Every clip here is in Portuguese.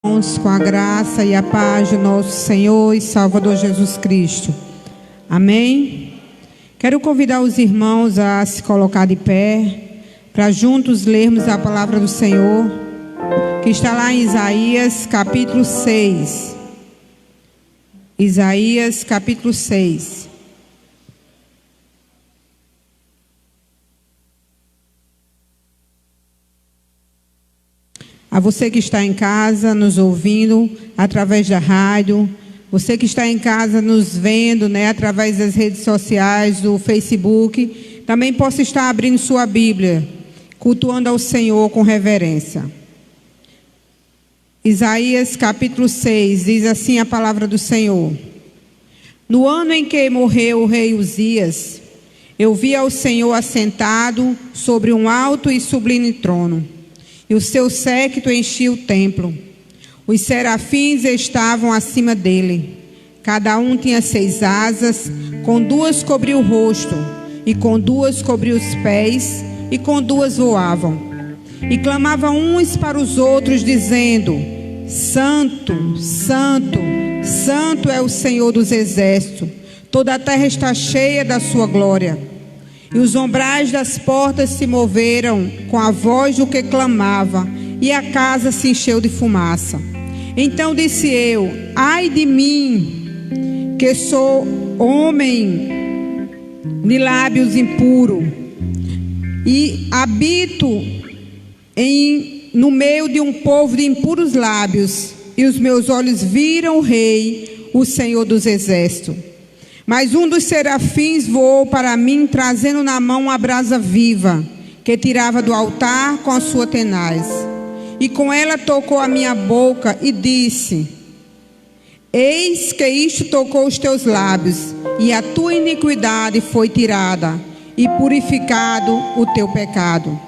Com a graça e a paz do nosso Senhor e Salvador Jesus Cristo. Amém? Quero convidar os irmãos a se colocar de pé, para juntos lermos a palavra do Senhor, que está lá em Isaías capítulo 6. Isaías capítulo 6. A você que está em casa nos ouvindo através da rádio, você que está em casa nos vendo, através das redes sociais, do Facebook, também possa estar abrindo sua Bíblia, cultuando ao Senhor com reverência. Isaías capítulo 6, diz assim a palavra do Senhor: No ano em que morreu o rei Uzias, eu vi ao Senhor assentado sobre um alto e sublime trono, e o seu séquito enchia o templo. Os serafins estavam acima dele. Cada um tinha 6 asas, com 2 cobria o rosto, e com 2 cobria os pés, e com 2 voavam. E clamavam uns para os outros, dizendo: Santo, Santo, Santo é o Senhor dos exércitos. Toda a terra está cheia da sua glória. E os umbrais das portas se moveram com a voz do que clamava, e a casa se encheu de fumaça. Então disse eu: ai de mim, que sou homem de lábios impuros, e habito no meio de um povo de impuros lábios, e os meus olhos viram o Rei, o Senhor dos exércitos. Mas um dos serafins voou para mim, trazendo na mão uma brasa viva, que tirava do altar com a sua tenaz. E com ela tocou a minha boca e disse: Eis que isto tocou os teus lábios, e a tua iniquidade foi tirada, e purificado o teu pecado.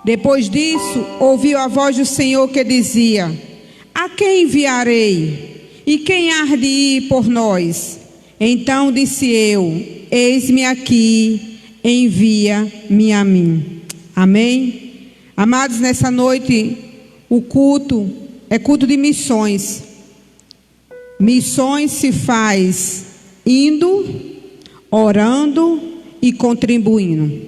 Depois disso, ouviu a voz do Senhor que dizia: A quem enviarei? E quem há de ir por nós? Então disse eu: eis-me aqui, envia-me a mim. Amém? Amados, nessa noite o culto é culto de missões. Missões se faz indo, orando e contribuindo.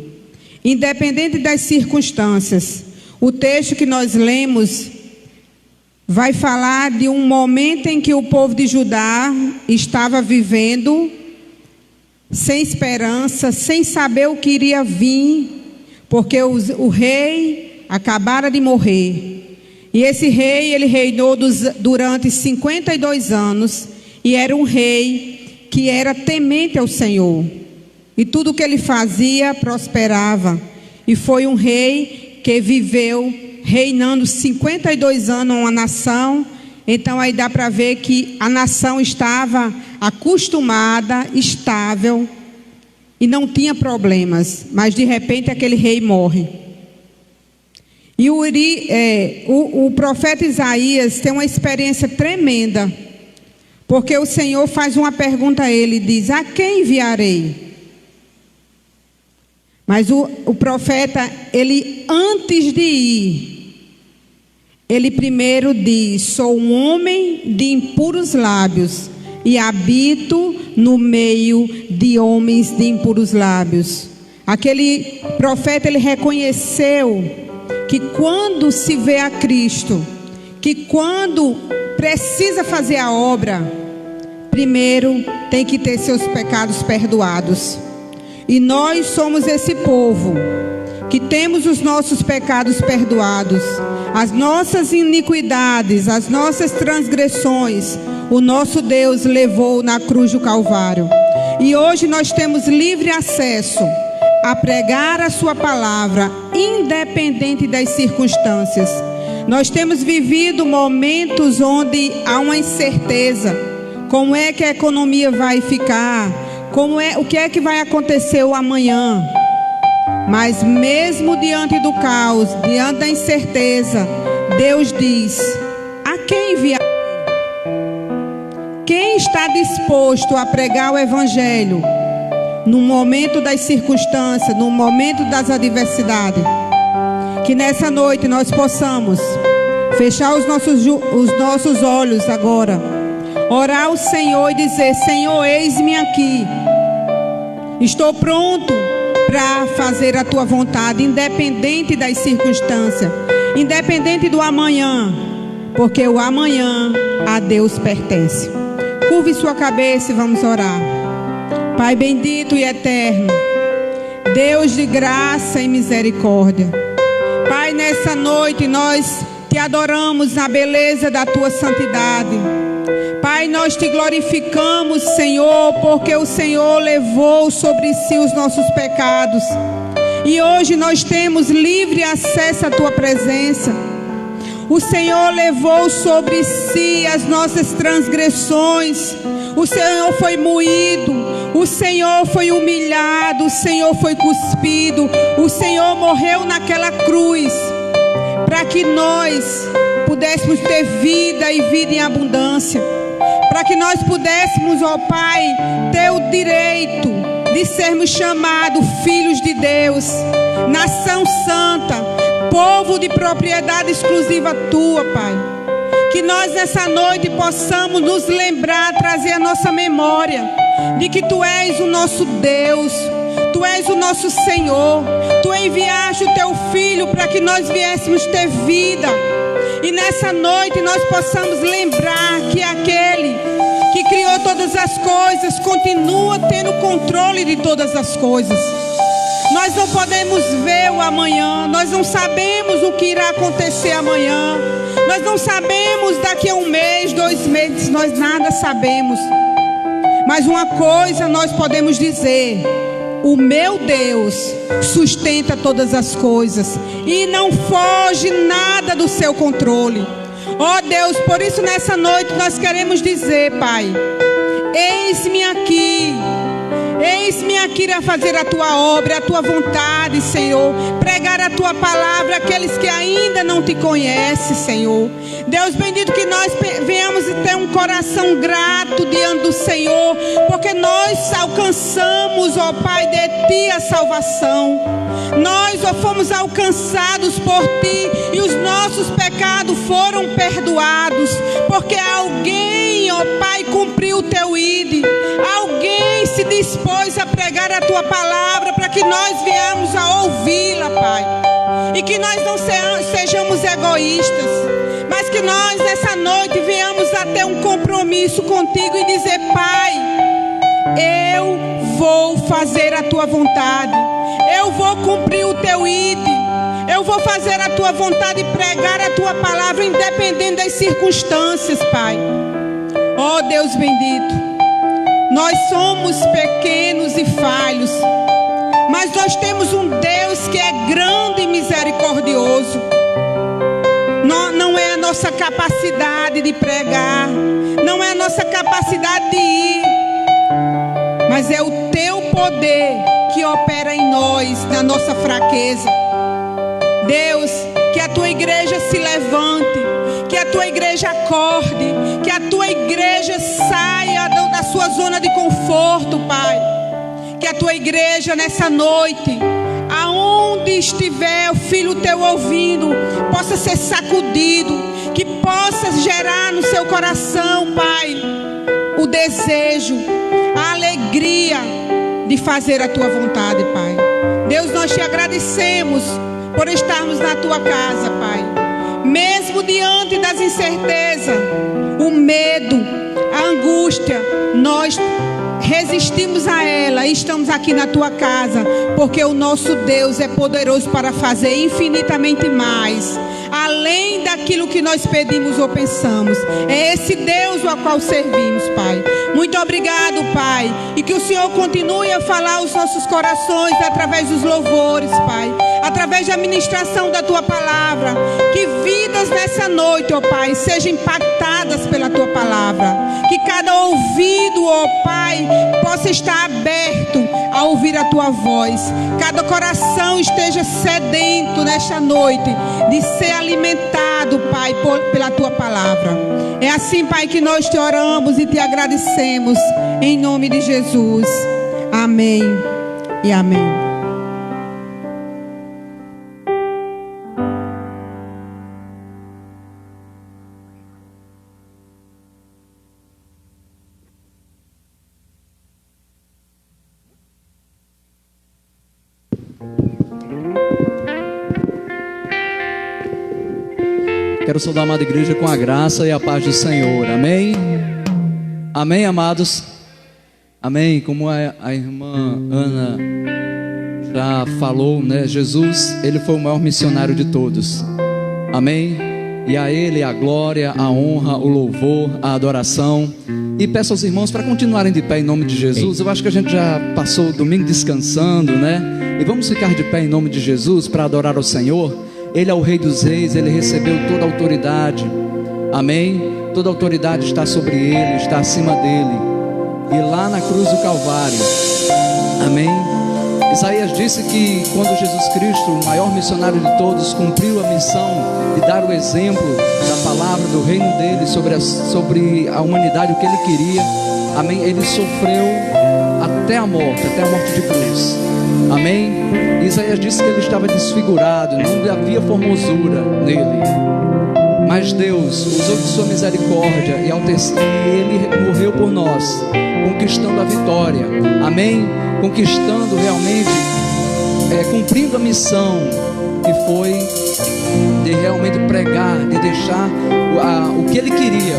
Independente das circunstâncias, o texto que nós lemos vai falar de um momento em que o povo de Judá estava vivendo sem esperança, sem saber o que iria vir, porque o rei acabara de morrer. E esse rei, ele reinou durante 52 anos, e era um rei que era temente ao Senhor. E tudo que ele fazia prosperava. E foi um rei que viveu reinando 52 anos uma nação. Então aí dá para ver que a nação estava acostumada, estável, e não tinha problemas. Mas de repente aquele rei morre. E o profeta Isaías tem uma experiência tremenda, porque o Senhor faz uma pergunta a ele, diz: a quem enviarei? Mas o profeta, ele antes de ir, ele primeiro diz: sou um homem de impuros lábios, e habito no meio de homens de impuros lábios. Aquele profeta, ele reconheceu que quando se vê a Cristo, que quando precisa fazer a obra, primeiro tem que ter seus pecados perdoados. E nós somos esse povo que temos os nossos pecados perdoados, as nossas iniquidades, as nossas transgressões, o nosso Deus levou na cruz do Calvário. E hoje nós temos livre acesso a pregar a sua palavra, independente das circunstâncias. Nós temos vivido momentos onde há uma incerteza: como é que a economia vai ficar? O que é que vai acontecer o amanhã? Mas mesmo diante do caos, diante da incerteza, Deus diz: a quem enviar? Quem está disposto a pregar o evangelho no momento das circunstâncias, no momento das adversidades? Que nessa noite nós possamos Fechar os nossos olhos agora. Orar ao Senhor e dizer: Senhor, eis-me aqui. Estou pronto para fazer a tua vontade, independente das circunstâncias, independente do amanhã, porque o amanhã a Deus pertence. Curve sua cabeça e vamos orar. Pai bendito e eterno, Deus de graça e misericórdia, Pai, nessa noite nós te adoramos na beleza da tua santidade. Pai, nós te glorificamos, Senhor, porque o Senhor levou sobre si os nossos pecados. E hoje nós temos livre acesso à tua presença. O Senhor levou sobre si as nossas transgressões. O Senhor foi moído. O Senhor foi humilhado. O Senhor foi cuspido. O Senhor morreu naquela cruz para que nós pudéssemos ter vida e vida em abundância. Para que nós pudéssemos, ó Pai, ter o direito de sermos chamados filhos de Deus, nação santa, povo de propriedade exclusiva tua, Pai. Que nós nessa noite possamos nos lembrar, trazer a nossa memória de que tu és o nosso Deus, tu és o nosso Senhor. Tu enviaste o teu Filho para que nós viéssemos ter vida. E nessa noite nós possamos lembrar que aquele que criou todas as coisas continua tendo controle de todas as coisas. Nós não podemos ver o amanhã, nós não sabemos o que irá acontecer amanhã, nós não sabemos daqui a 1 mês, 2 meses, nós nada sabemos. Mas uma coisa nós podemos dizer: o meu Deus sustenta todas as coisas e não foge nada do seu controle. Ó Deus, por isso nessa noite nós queremos dizer, Pai, eis-me aqui. Eis-me aqui a fazer a tua obra, a tua vontade, Senhor. Pregar a tua palavra àqueles que ainda não te conhecem, Senhor. Deus bendito, que nós venhamos ter um coração grato diante do Senhor, porque nós alcançamos, ó Pai, de ti a salvação. Nós, ó, fomos alcançados por ti e os nossos pecados foram perdoados, porque alguém, ó Pai, cumpriu o teu ídolo. Alguém se dispôs a pregar a tua palavra para que nós viemos a ouvi-la, Pai. E que nós não sejamos egoístas, mas que nós nessa noite venhamos a ter um compromisso contigo e dizer: Pai, eu vou fazer a tua vontade, eu vou cumprir o teu ídolo, eu vou fazer a tua vontade e pregar a tua palavra independente das circunstâncias, Pai. Ó Deus bendito, nós somos pequenos e falhos, mas nós temos um Deus que é grande e misericordioso. Não é a nossa capacidade de pregar, não é a nossa capacidade de ir, mas é o teu poder que opera em nós, na nossa fraqueza. Deus, que a tua igreja se levante, que a tua igreja acorde, que a tua igreja saia da sua zona de conforto, Pai. Que a tua igreja nessa noite, aonde estiver o filho teu ouvindo, possa ser sacudido, que possa gerar no seu coração, Pai, o desejo, a alegria de fazer a tua vontade, Pai. Deus, nós te agradecemos por estarmos na tua casa, Pai. Mesmo diante das incertezas, o medo, a angústia, nós resistimos a ela e estamos aqui na tua casa, porque o nosso Deus é poderoso para fazer infinitamente mais, além daquilo que nós pedimos ou pensamos. É esse Deus ao qual servimos, Pai. Muito obrigado, Pai, e que o Senhor continue a falar aos nossos corações através dos louvores, Pai, através da ministração da tua palavra. Que vidas nessa noite, ó Pai, sejam impactadas pela tua palavra. Que cada ouvido, ó Pai, possa estar aberto a ouvir a tua voz. Cada coração esteja sedento nesta noite de ser alimentado, Pai, pela tua palavra. É assim, Pai, que nós te oramos e te agradecemos, em nome de Jesus. Amém e amém. Quero saudar a amada igreja com a graça e a paz do Senhor. Amém? Amém, amados? Amém? Como a irmã Ana já falou, né? Jesus, ele foi o maior missionário de todos. Amém? E a ele a glória, a honra, o louvor, a adoração. E peço aos irmãos para continuarem de pé em nome de Jesus. Eu acho que a gente já passou o domingo descansando, né? E vamos ficar de pé em nome de Jesus para adorar ao Senhor. Ele é o Rei dos Reis, ele recebeu toda a autoridade. Amém? Toda a autoridade está sobre ele, está acima dele. E lá na cruz do Calvário, amém? Isaías disse que quando Jesus Cristo, o maior missionário de todos, cumpriu a missão de dar o exemplo da palavra do reino dele sobre a humanidade, o que ele queria, amém? Ele sofreu até a morte de cruz, amém? Isaías disse que ele estava desfigurado, não havia formosura nele, mas Deus usou de sua misericórdia e ele morreu por nós, conquistando a vitória, amém? Conquistando realmente, cumprindo a missão que foi de realmente pregar, de deixar o que ele queria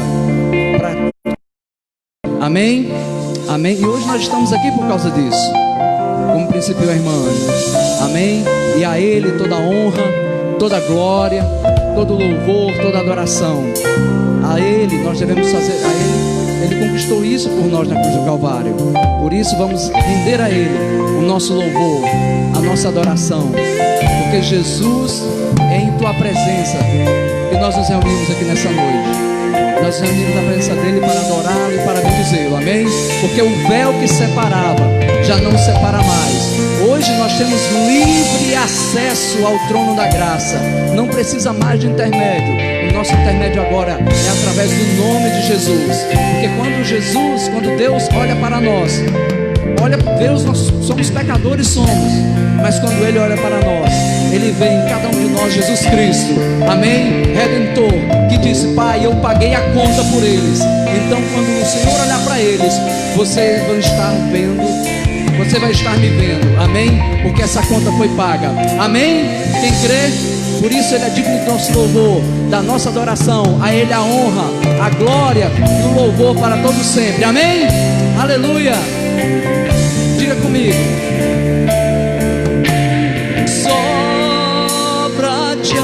amém? Amém? E hoje nós estamos aqui por causa disso, como principiou a irmã Ana, amém? E a ele toda a honra, toda a glória, todo o louvor, toda a adoração. A ele nós devemos fazer, a ele conquistou isso por nós na cruz do Calvário. Por isso vamos render a ele o nosso louvor, a nossa adoração, porque Jesus é em tua presença que nós nos reunimos aqui nessa noite. Nós nos reunimos na presença dele para adorá-lo e para bendizê-lo, amém? Porque o véu que separava já não separa mais. Hoje nós temos livre acesso ao trono da graça. Não precisa mais de intermédio. O nosso intermédio agora é através do nome de Jesus. Porque quando Deus olha para nós, olha, Deus, nós somos pecadores, somos, mas quando Ele olha para nós, Ele vê em cada um de nós Jesus Cristo, amém? Redentor, que disse: Pai, eu paguei a conta por eles. Então quando o Senhor olhar para eles, você vai estar vendo, você vai estar me vendo, amém? Porque essa conta foi paga, amém? Quem crê? Por isso Ele é digno do nosso louvor, da nossa adoração. A Ele a honra, a glória e o louvor para todos sempre, amém? Aleluia! Diga comigo: só pra te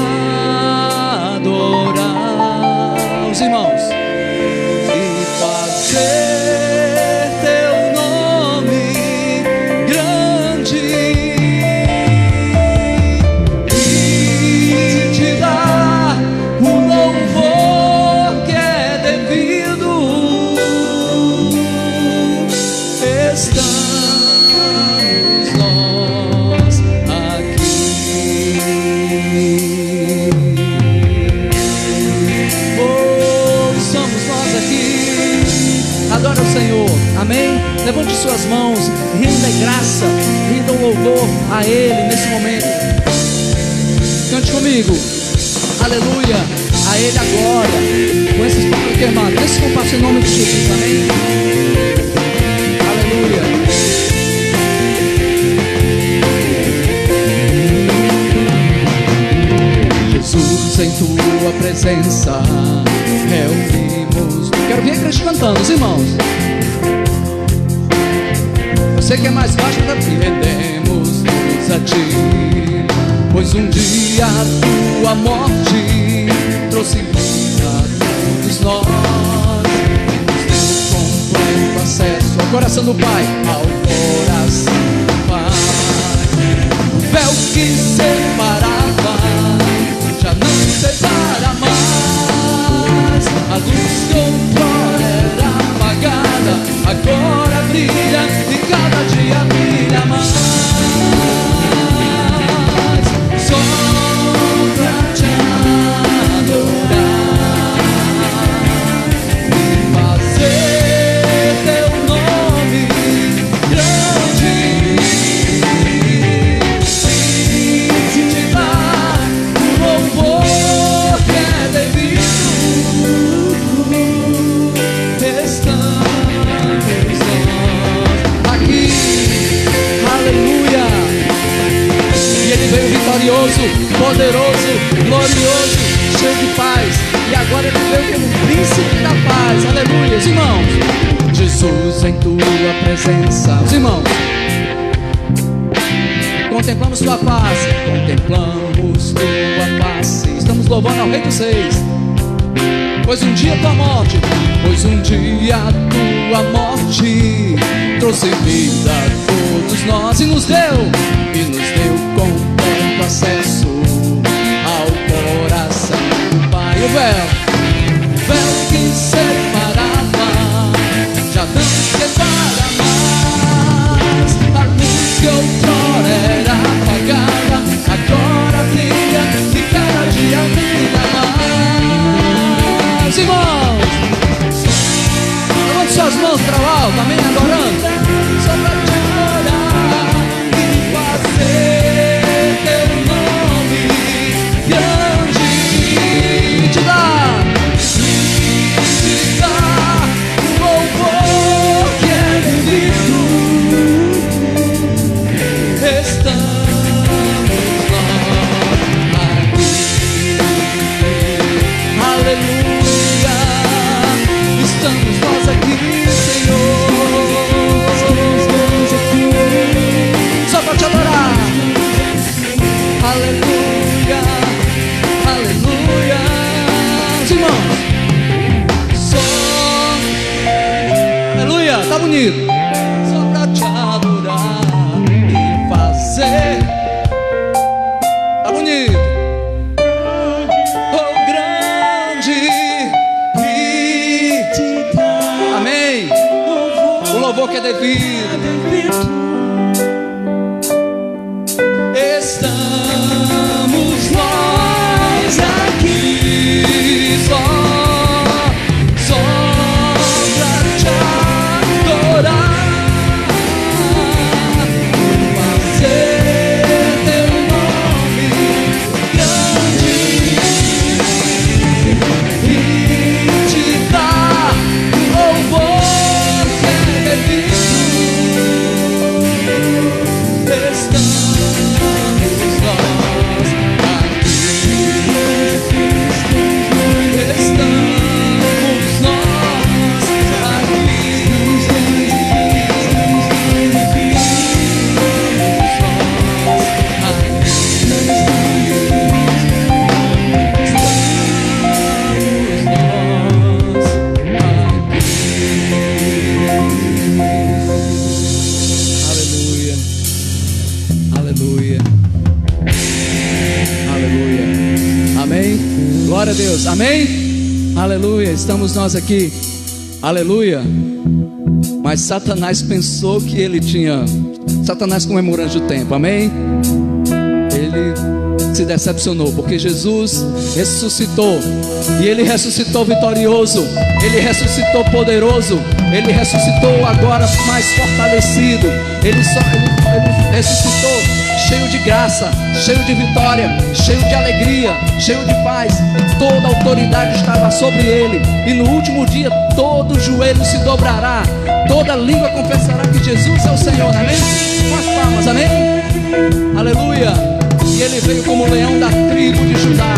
adorar, os irmãos, e fazer teu nome grande, e te dar o louvor que é devido. Estamos nós aqui. Oh, somos nós aqui. Adora o Senhor, amém? Levante suas mãos, renda graça, renda o louvor a Ele nesse momento. Cante comigo, aleluia, a Ele a glória. Com esses palavras que irmão, nesse compasso em nome de Jesus, amém? Aleluia. Jesus, em tua presença reunimos. Quero ver a igreja cantando, os irmãos. Você que é mais baixo, rendemos-nos a ti, pois um dia a tua morte trouxe vida a todos nós. Completo acesso ao coração do Pai, ao coração do Pai. O véu que separava já não separa mais. A luz que outrora era apagada agora brilha e cada dia brilha mais. Só pra te adorar e fazer teu nome grande. poderoso, glorioso, cheio de paz. E agora ele veio como príncipe da paz. Aleluia, irmãos. Jesus em tua presença. Os irmãos, contemplamos tua face, contemplamos tua face. Estamos louvando ao Rei dos Reis. Pois um dia tua morte trouxe vida a todos nós e nos deu completo acesso ao coração do Pai. O véu que separava já não separa mais. A luz que outrora era apagada agora brilha e cada dia brilha mais. Irmãos, levante suas mãos para o alto, amém, adorando. Só para te adorar e fazer teu nome grande. Te dar o louvor que é devido. Estamos nós aqui. Aleluia. Estamos nós aqui, Senhor. Só para te adorar. Aleluia, aleluia. Irmãos, só aleluia, tá bonito. Só para te adorar e fazer. Tá bonito. Oh, grande e te dar. Amém. O louvor que é devido. Estamos nós aqui só pra te adorar, fazer teu nome grande e te dar o louvor que é devido. Glória a Deus, amém? Aleluia, estamos nós aqui, aleluia. Mas Satanás pensou que ele tinha, Satanás comemorando o tempo, amém? Ele se decepcionou, porque Jesus ressuscitou, e ele ressuscitou vitorioso, ele ressuscitou poderoso, ele ressuscitou agora mais fortalecido, ele ressuscitou cheio de graça, cheio de vitória, cheio de alegria, cheio de paz. Toda a autoridade estava sobre ele, e no último dia todo joelho se dobrará, toda língua confessará que Jesus é o Senhor, amém? Com as palmas, amém? Aleluia. E ele veio como leão da tribo de Judá,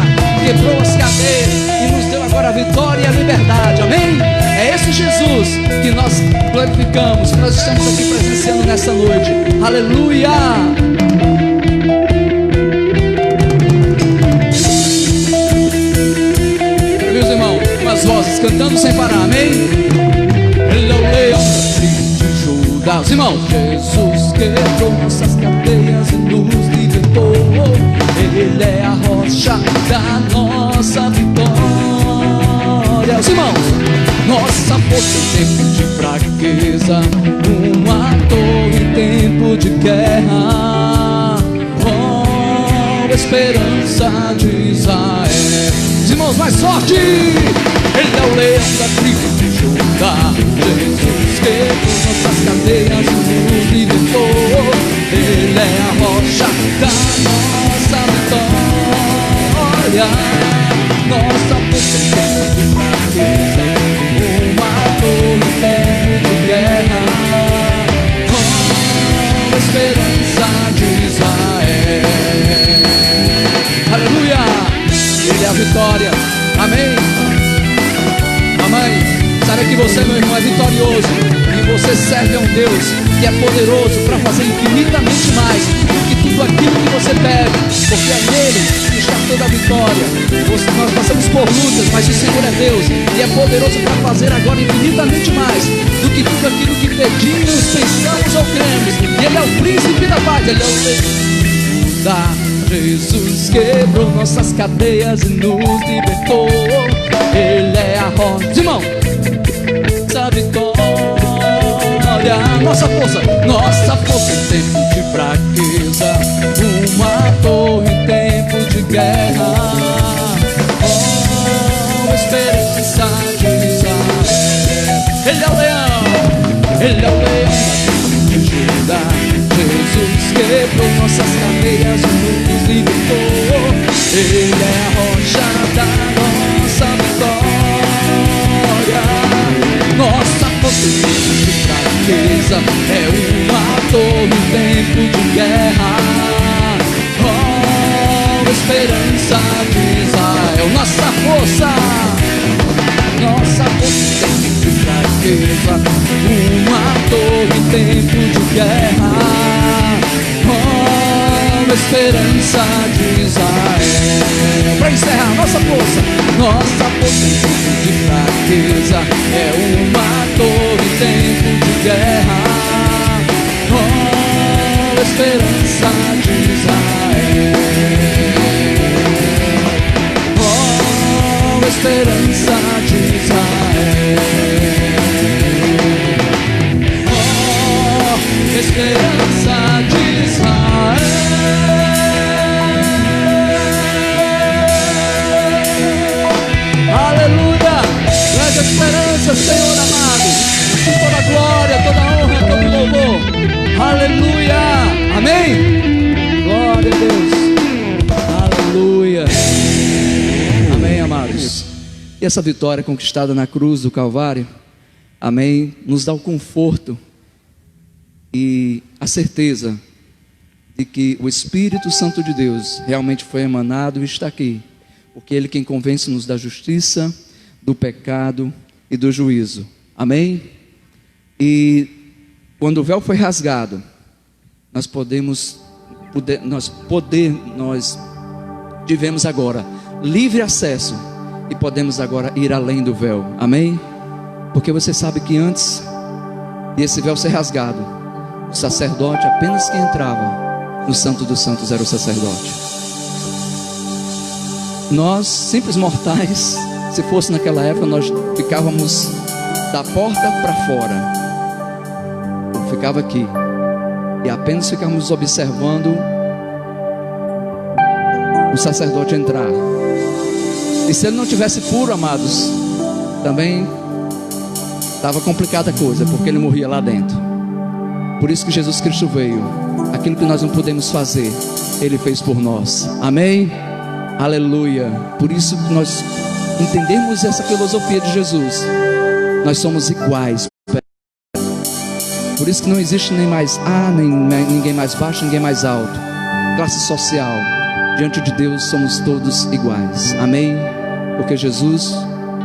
quebrou as cadeias e nos deu agora a vitória e a liberdade, amém? É esse Jesus que nós glorificamos, que nós estamos aqui presenciando nessa noite, aleluia. Meus irmãos, umas vozes cantando sem parar, amém? Ele é o leão da tribo de Judá. Os irmãos, Jesus quebrou nossas cadeias e nos libertou. Ele é a rocha da nossa vitória. Os irmãos, nossa força em tempo de fraqueza, uma torre em tempo de guerra, oh, esperança de Israel. Os irmãos, mais forte! Ele é o leão da tribo de Judá. Jesus quebrou nossas cadeias e nos libertou. Ele é a rocha da nossa vitória. Nossa força em tempo de fraqueza, uma torre em tempo de guerra, com esperança de Israel. que você, meu irmão, é vitorioso, e você serve a um Deus que é poderoso para fazer infinitamente mais do que tudo aquilo que você pede, porque é nele que está toda a vitória. Nós passamos por lutas, mas o Senhor é Deus e é poderoso para fazer agora infinitamente mais do que tudo aquilo que pedimos, pensamos ou cremos. E Ele é o príncipe da paz, Ele é o Deus da Jesus quebrou nossas cadeias e nos libertou. Ele é a rocha, irmão, essa vitória, nossa força em tempo de fraqueza, uma torre em tempo de guerra. Oh, esperança de Israel. Ele é o leão, Ele é o leão de Judá. Jesus quebrou nossas cadeias e nos libertou. Ele é a rocha da nossa vitória. Nossa força em tempo de fraqueza é uma torre em tempo de guerra. Oh, esperança de Israel. Nossa força em tempo de fraqueza, uma torre em tempo de guerra. Oh, esperança de Israel. Para encerrar, nossa força em tempo de fraqueza é uma torre em tempo de guerra. Oh, esperança de Israel. Oh, esperança de Israel. Oh, esperança de Israel. Aleluia! Grande esperança, Senhor amado. Toda a glória, toda a honra, todo o louvor. Aleluia! Amém? Glória a Deus. Aleluia. Amém, amados. E essa vitória conquistada na cruz do Calvário, amém, nos dá o conforto e a certeza de que o Espírito Santo de Deus realmente foi emanado e está aqui, porque Ele quem convence-nos da justiça, do pecado e do juízo. Amém? E quando o véu foi rasgado, nós tivemos agora livre acesso e podemos agora ir além do véu. Amém? Porque você sabe que antes de esse véu ser rasgado, o sacerdote apenas que entrava no Santo dos Santos era o sacerdote. Nós, simples mortais, se fosse naquela época, nós ficávamos da porta para fora. Eu ficava aqui e apenas ficávamos observando o sacerdote entrar. E se ele não tivesse puro, amados, também estava complicada a coisa, porque ele morria lá dentro. Por isso que Jesus Cristo veio. Aquilo que nós não podemos fazer, Ele fez por nós. Amém? Aleluia. Por isso que nós entendemos essa filosofia de Jesus. Nós somos iguais. Por isso que não existe nem mais ninguém mais baixo, ninguém mais alto. Classe social. Diante de Deus somos todos iguais. Amém? Porque Jesus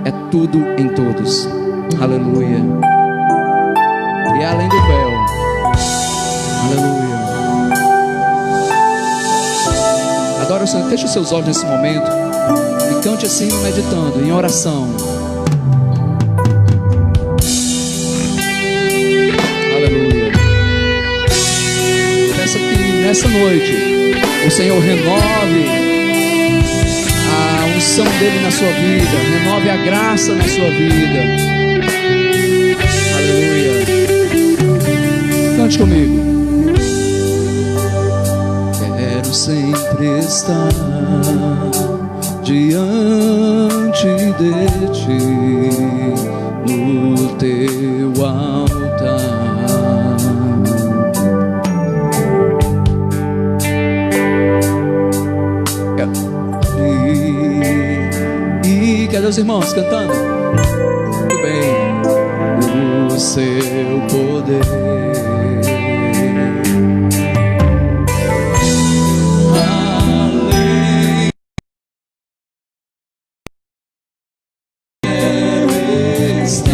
é tudo em todos. Aleluia. E é além do véu. Aleluia. Adora o Senhor. Feche os seus olhos nesse momento e cante assim, meditando em oração. Aleluia. Peça que nessa noite o Senhor renove a unção dele na sua vida, renove a graça na sua vida. Aleluia. Cante comigo. Sempre estar diante de ti no teu altar. E cadê os irmãos cantando? Muito bem. O seu poder. Está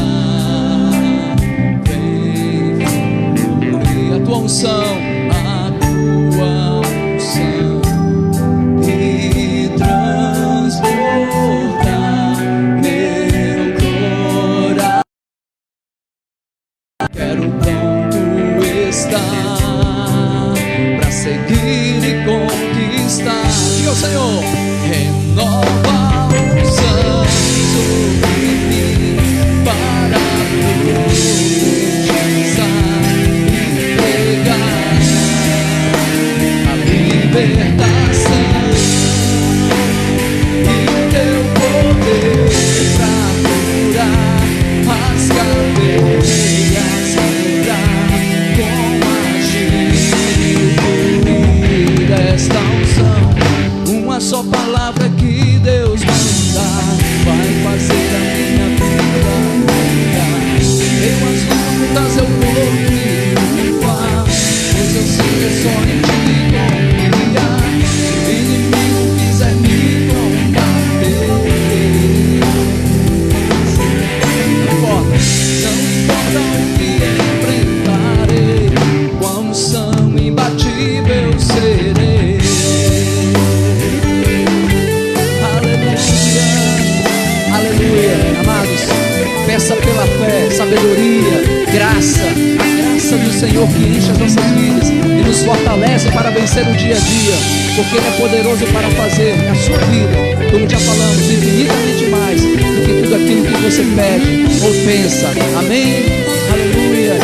pela fé, sabedoria, graça, a graça do Senhor que enche as nossas vidas e nos fortalece para vencer o dia a dia, porque Ele é poderoso para fazer na sua vida, como já falamos, infinitamente mais do que tudo aquilo que você pede ou pensa. Amém? Aleluia.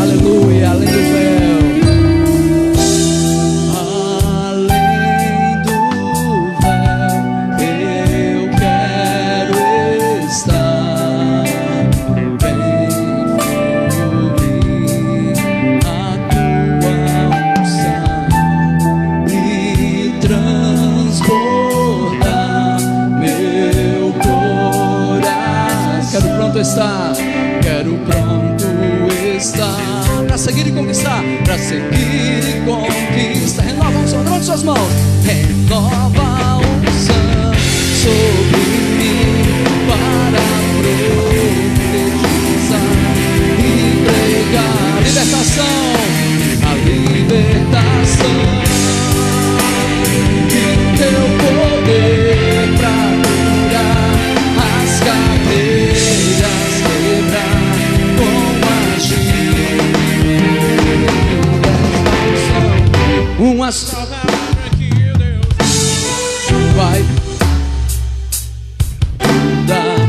Aleluia, além do véu. Estar, quero pronto estar para seguir e conquistar, para seguir e conquistar. Renova a unção, levante suas mãos. Renova a unção sobre mim para profetizar e pregar a libertação, a libertação e teu poder para curar as cadeias. Vai dar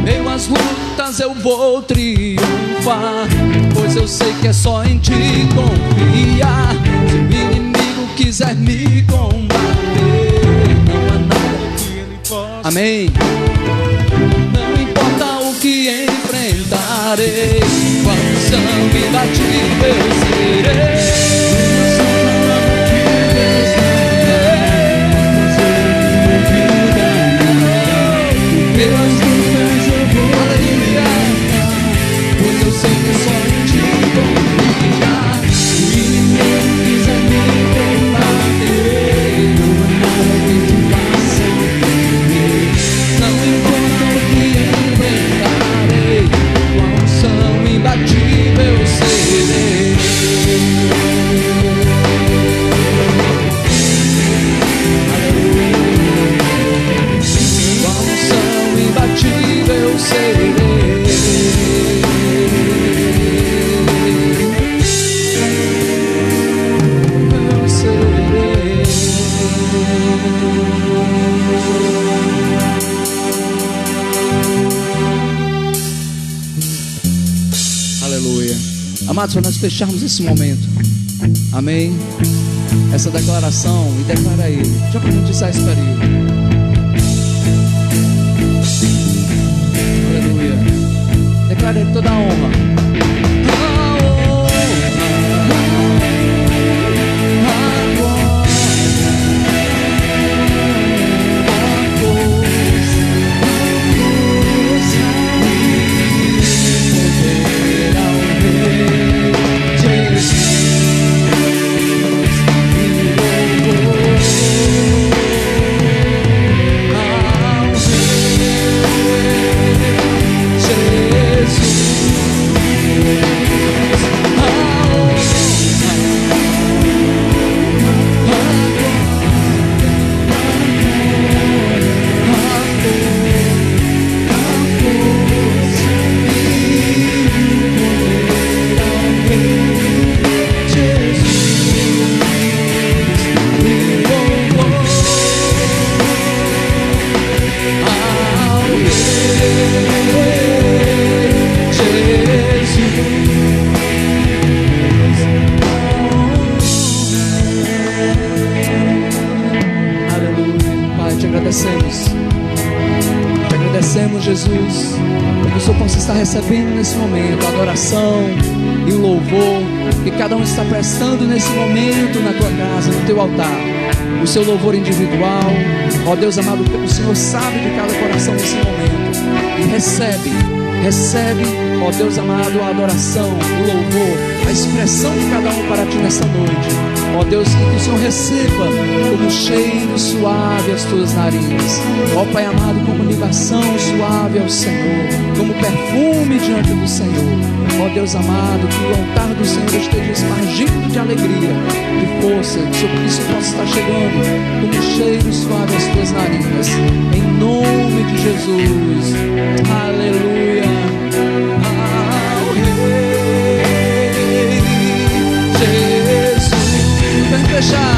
meio às lutas, eu vou triunfar, pois eu sei que é só em ti confiar. Se o inimigo quiser me combater, não há nada que ele possa. Amém. Não importa o que enfrentarei, com a unção imbatível eu serei. Amados, para nós fecharmos esse momento, amém? Essa declaração, e declara a Ele, já profetizar esse período. Aleluia. Declara a Ele toda a honra. Jesus, que o Senhor possa estar recebendo nesse momento a adoração e o louvor que cada um está prestando nesse momento na tua casa, no teu altar, o seu louvor individual. Ó Deus amado, o Senhor sabe de cada coração nesse momento e recebe, ó Deus amado, a adoração, o louvor, a expressão de cada um para ti nesta noite. Ó Deus, que o Senhor receba como cheiro suave as tuas narinas. Ó Pai amado, como ligação suave ao Senhor, como perfume diante do Senhor. Ó Deus amado, que o altar do Senhor esteja espargindo de alegria, de força, que isso possa estar chegando como um cheiro suave às tuas narinas, em nome de Jesus. Aleluia. Ao Rei Jesus. Vem fechar.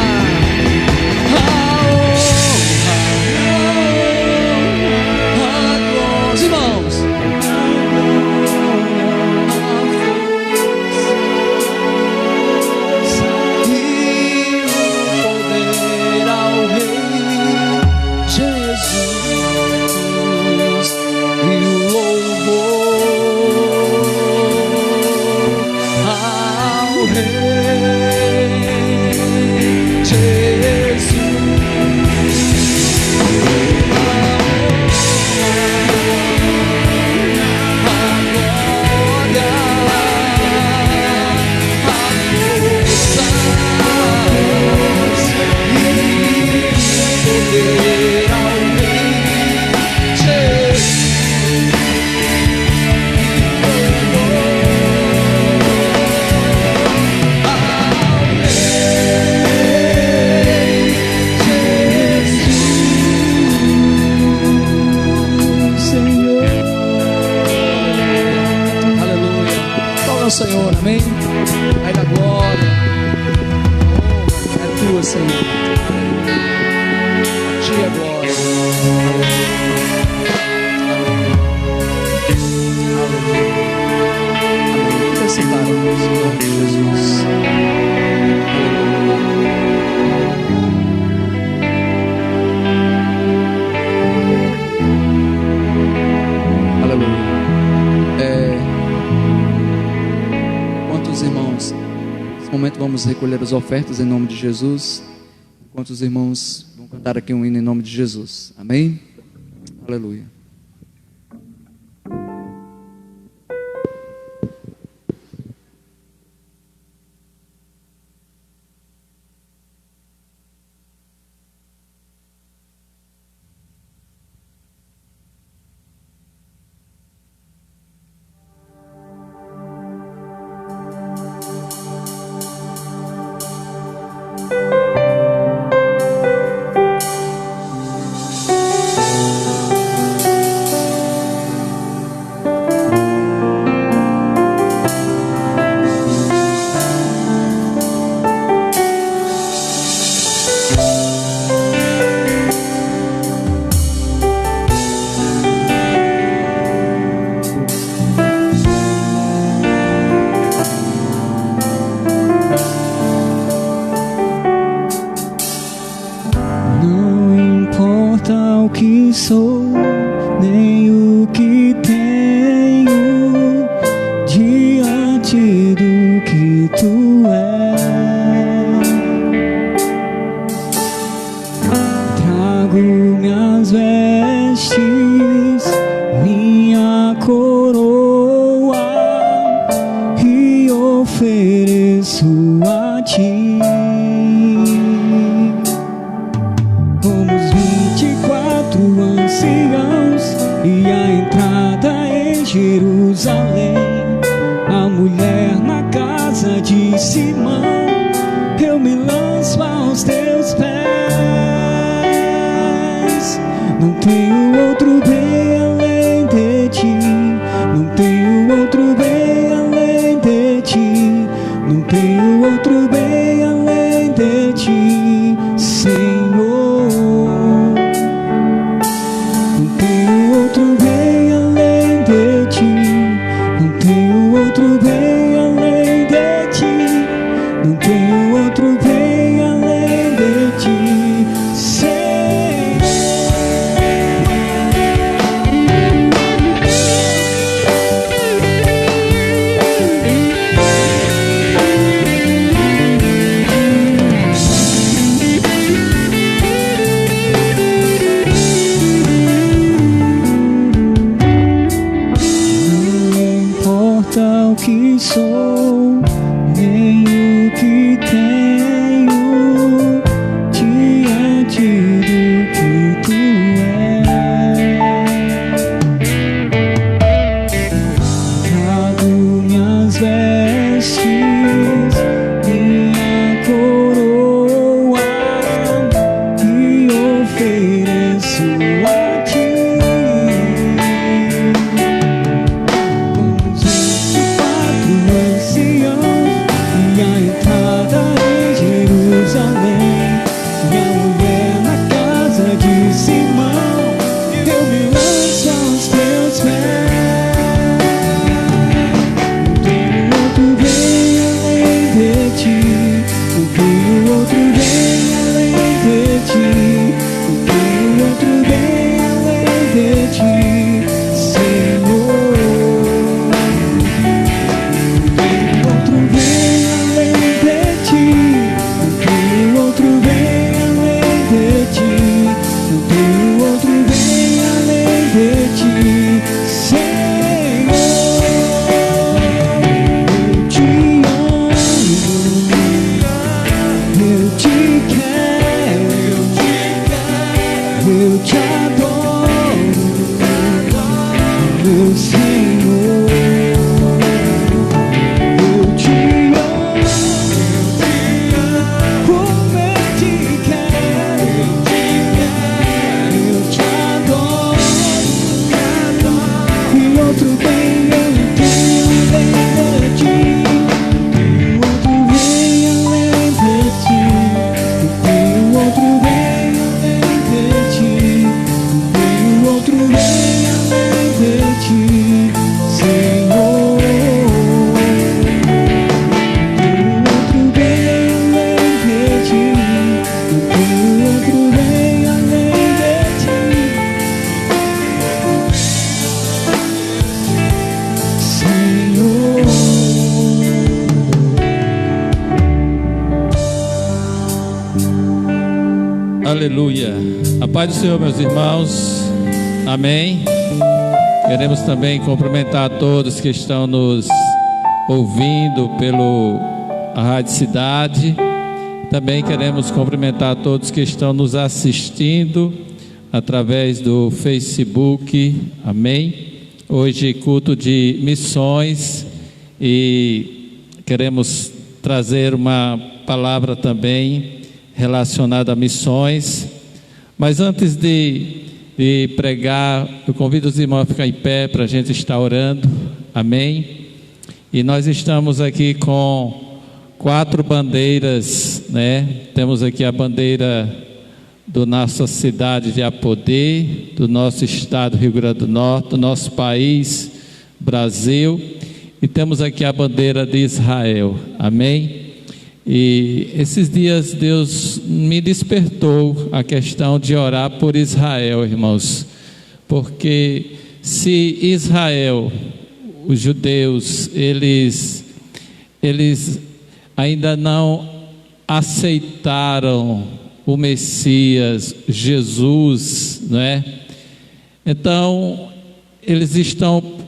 Senhor, amém? Pai da glória, é tua, Senhor, aleluia. A ti a glória, aleluia, amém. Fica sentado, Senhor Jesus, aleluia. Irmãos, nesse momento vamos recolher as ofertas em nome de Jesus, enquanto os irmãos vão cantar aqui um hino em nome de Jesus, amém? Aleluia. Aleluia. A paz do Senhor, meus irmãos. Amém. Queremos também cumprimentar a todos que estão nos ouvindo pelo Rádio Cidade. Também queremos cumprimentar a todos que estão nos assistindo através do Facebook. Amém. Hoje culto de missões e queremos trazer uma palavra também relacionada a missões. Mas antes de pregar, eu convido os irmãos a ficar em pé para a gente estar orando. Amém. E nós estamos aqui com 4 bandeiras, né? Temos aqui a bandeira da nossa cidade de Apodi, do nosso estado Rio Grande do Norte, do nosso país Brasil, e temos aqui a bandeira de Israel. Amém. E esses dias Deus me despertou a questão de orar por Israel, irmãos, porque se Israel, os judeus, eles ainda não aceitaram o Messias, Jesus, né? Então eles estão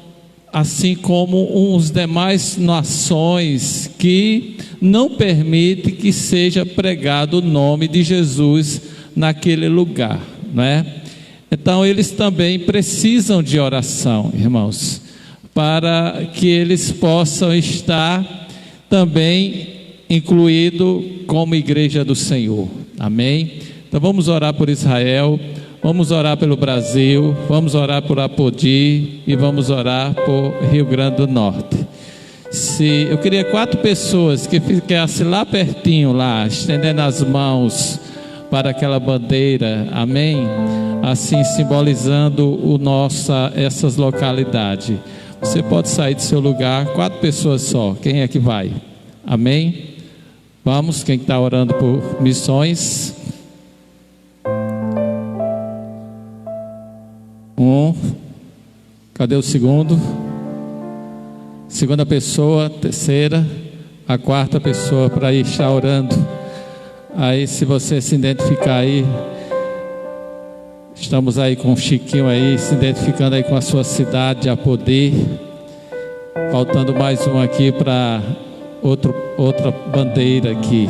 assim como os demais nações que não permite que seja pregado o nome de Jesus naquele lugar, né? Então eles também precisam de oração, irmãos, para que eles possam estar também incluído como igreja do Senhor. Amém? Então vamos orar por Israel, vamos orar pelo Brasil, vamos orar por Apodi e vamos orar por Rio Grande do Norte. Eu queria 4 pessoas que ficassem lá pertinho, lá, estendendo as mãos para aquela bandeira, amém? Assim simbolizando essas localidades. Você pode sair do seu lugar, 4 pessoas só. Quem é que vai? Amém? Vamos, quem está orando por missões? 1. Cadê o segundo? Segunda pessoa, terceira, a 4ª pessoa para ir estar orando. Aí, se você se identificar aí, estamos aí com o Chiquinho aí, se identificando aí com a sua cidade, a poder. Faltando mais um aqui para outra bandeira aqui.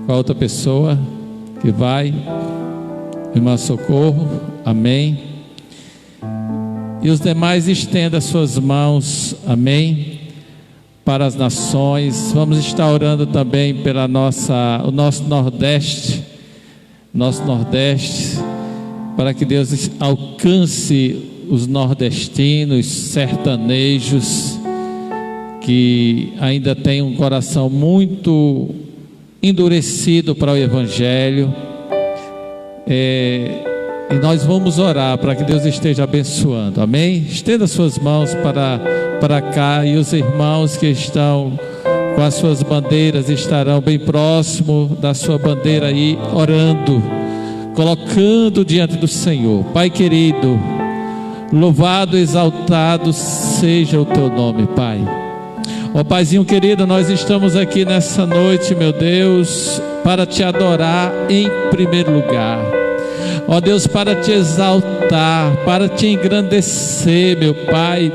Qual outra pessoa que vai? Irmã Socorro, amém. E os demais estendam as suas mãos, amém, para as nações. Vamos estar orando também pela o nosso Nordeste, para que Deus alcance os nordestinos, sertanejos, que ainda têm um coração muito endurecido para o Evangelho. E nós vamos orar para que Deus esteja abençoando, amém? Estenda suas mãos para cá, e os irmãos que estão com as suas bandeiras estarão bem próximo da sua bandeira aí, orando, colocando diante do Senhor. Pai querido, louvado, exaltado seja o teu nome, Pai. Ó Paizinho querido, nós estamos aqui nessa noite, meu Deus, para te adorar em primeiro lugar. Ó Deus, para te exaltar, para te engrandecer, meu Pai,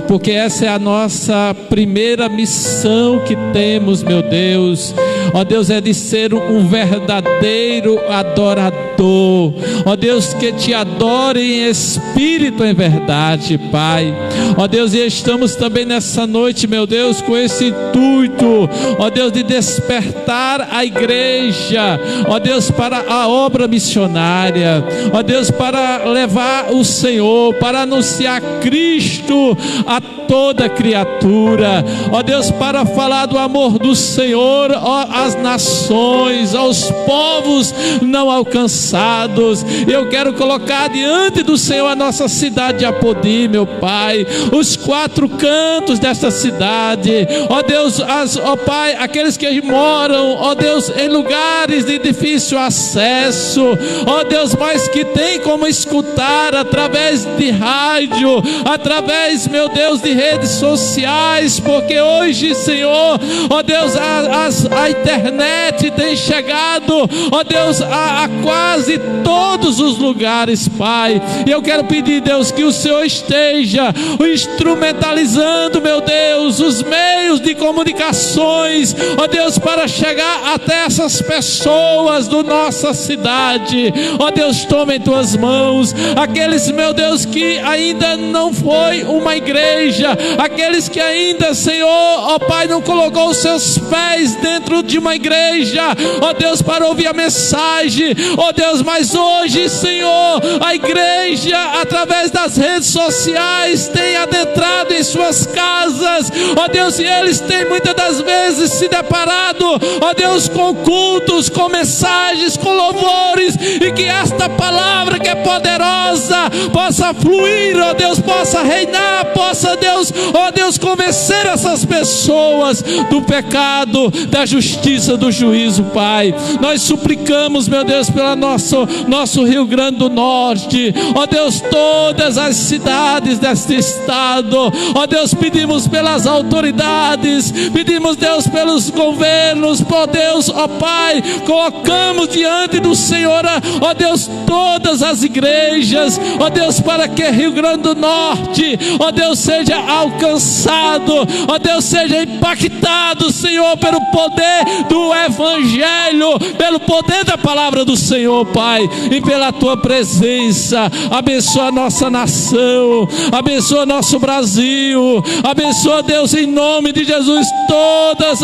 porque essa é a nossa primeira missão que temos, meu Deus. Ó Deus, é de ser um verdadeiro adorador adorador, ó Deus, que te adorem em espírito e em verdade, Pai. Ó Deus, e estamos também nessa noite, meu Deus, com esse intuito, ó Deus, de despertar a igreja, ó Deus, para a obra missionária, ó Deus, para levar o Senhor, para anunciar Cristo a toda criatura, ó Deus, para falar do amor do Senhor às nações, aos povos não alcançados. Eu quero colocar diante do Senhor a nossa cidade de Apodi, meu Pai, os 4 cantos desta cidade, ó Deus, ó Pai, aqueles que moram, ó Deus, em lugares de difícil acesso, ó Deus, mas que tem como escutar através de rádio, através, meu Deus, de redes sociais, porque hoje, Senhor, ó Deus, a internet tem chegado, ó Deus, a quase todos os lugares, Pai. E eu quero pedir, Deus, que o Senhor esteja instrumentalizando, meu Deus, os meios de comunicações, ó Deus, para chegar até essas pessoas da nossa cidade. Ó Deus, toma em tuas mãos aqueles, meu Deus, que ainda não foi uma igreja, aqueles que ainda, Senhor, ó Pai, não colocou os seus pés dentro de uma igreja, ó Deus, para ouvir a mensagem, ó Deus, mas hoje, Senhor, a igreja, através das redes sociais, tem adentrado em suas casas, ó Deus, e eles têm muitas das vezes se deparado, ó Deus, com cultos, com mensagens, com louvores, e que esta palavra que é poderosa possa fluir, ó Deus, possa reinar, possa, Deus, ó Deus, convencer essas pessoas do pecado, da justiça, do juízo, Pai. Nós suplicamos, meu Deus, pelo nosso Rio Grande do Norte, ó Deus, todas as cidades deste estado, ó Deus, pedimos pelas autoridades, pedimos, Deus, pelos governos, ó Deus, ó Pai, colocamos diante do Senhor, ó Deus, todas as igrejas, ó Deus, para que Rio Grande do Norte, ó Deus, seja alcançado, ó Deus, seja impactado, Senhor, pelo poder do Evangelho, pelo poder da palavra do Senhor, Pai, e pela Tua presença. Abençoa a nossa nação, abençoa nosso Brasil, abençoa, Deus, em nome de Jesus, todas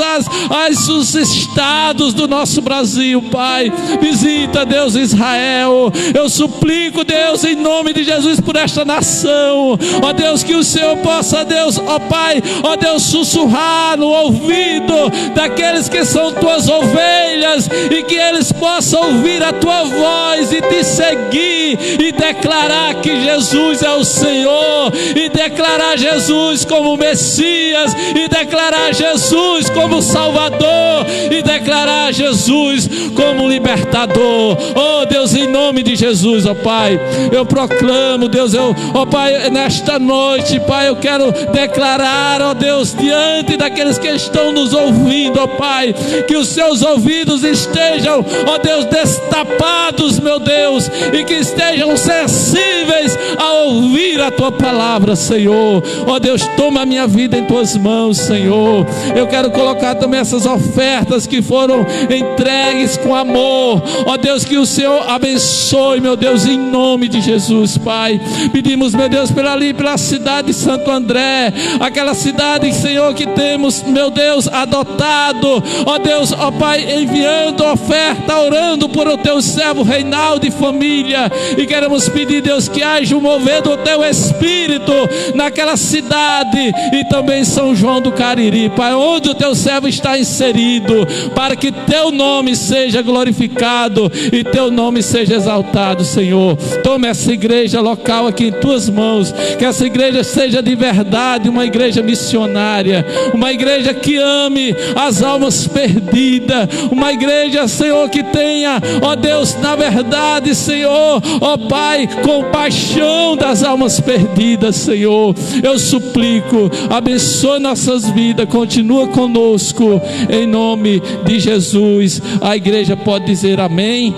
os estados do nosso Brasil, Pai. Visita, Deus, Israel. Eu suplico, Deus, em nome de Jesus, por esta nação, ó Deus, que o Senhor possa, Deus, ó Pai, ó Deus, sussurrar no ouvido daqueles que são Tuas ovelhas, e que eles possam ouvir a Tua voz e Te seguir, e declarar que Jesus é o Senhor, e declarar Jesus como Messias, e declarar Jesus como Salvador, e declarar Jesus como libertador. Oh Deus, em nome de Jesus, ó Pai, eu proclamo, Deus, ó Pai, nesta noite, Pai, eu quero declarar, ó Deus, diante daqueles que estão nos ouvindo, ó Pai, que os seus ouvidos estejam, ó Deus, destapados, meu Deus, e que estejam sensíveis a ouvir a Tua palavra, Senhor. Ó Deus, toma a minha vida em Tuas mãos, Senhor. Eu quero colocar também essas ofertas que foram entregues com amor, ó Deus, que o Senhor abençoe, meu Deus, em nome de Jesus, Pai. Pedimos, meu Deus, pela cidade de Santo André, aquela cidade, Senhor, que temos, meu Deus, adotado, ó Deus, ó Pai, enviando oferta, orando por o Teu servo Reinaldo e família, e queremos pedir, Deus, que haja um mover do Teu Espírito naquela cidade, e também São João do Cariri, Pai, onde o Teu servo está inserido, para que Teu nome seja glorificado e Teu nome seja exaltado, Senhor. Toma essa igreja local aqui em Tuas mãos, que essa igreja seja de verdade uma igreja missionária, uma igreja que ame as almas perdidas, uma igreja, Senhor, que tenha, ó Deus, na verdade, Senhor, ó Pai, compaixão das almas perdidas, Senhor. Eu suplico, abençoa nossas vidas, continua conosco, em nome de Jesus. A igreja pode dizer amém?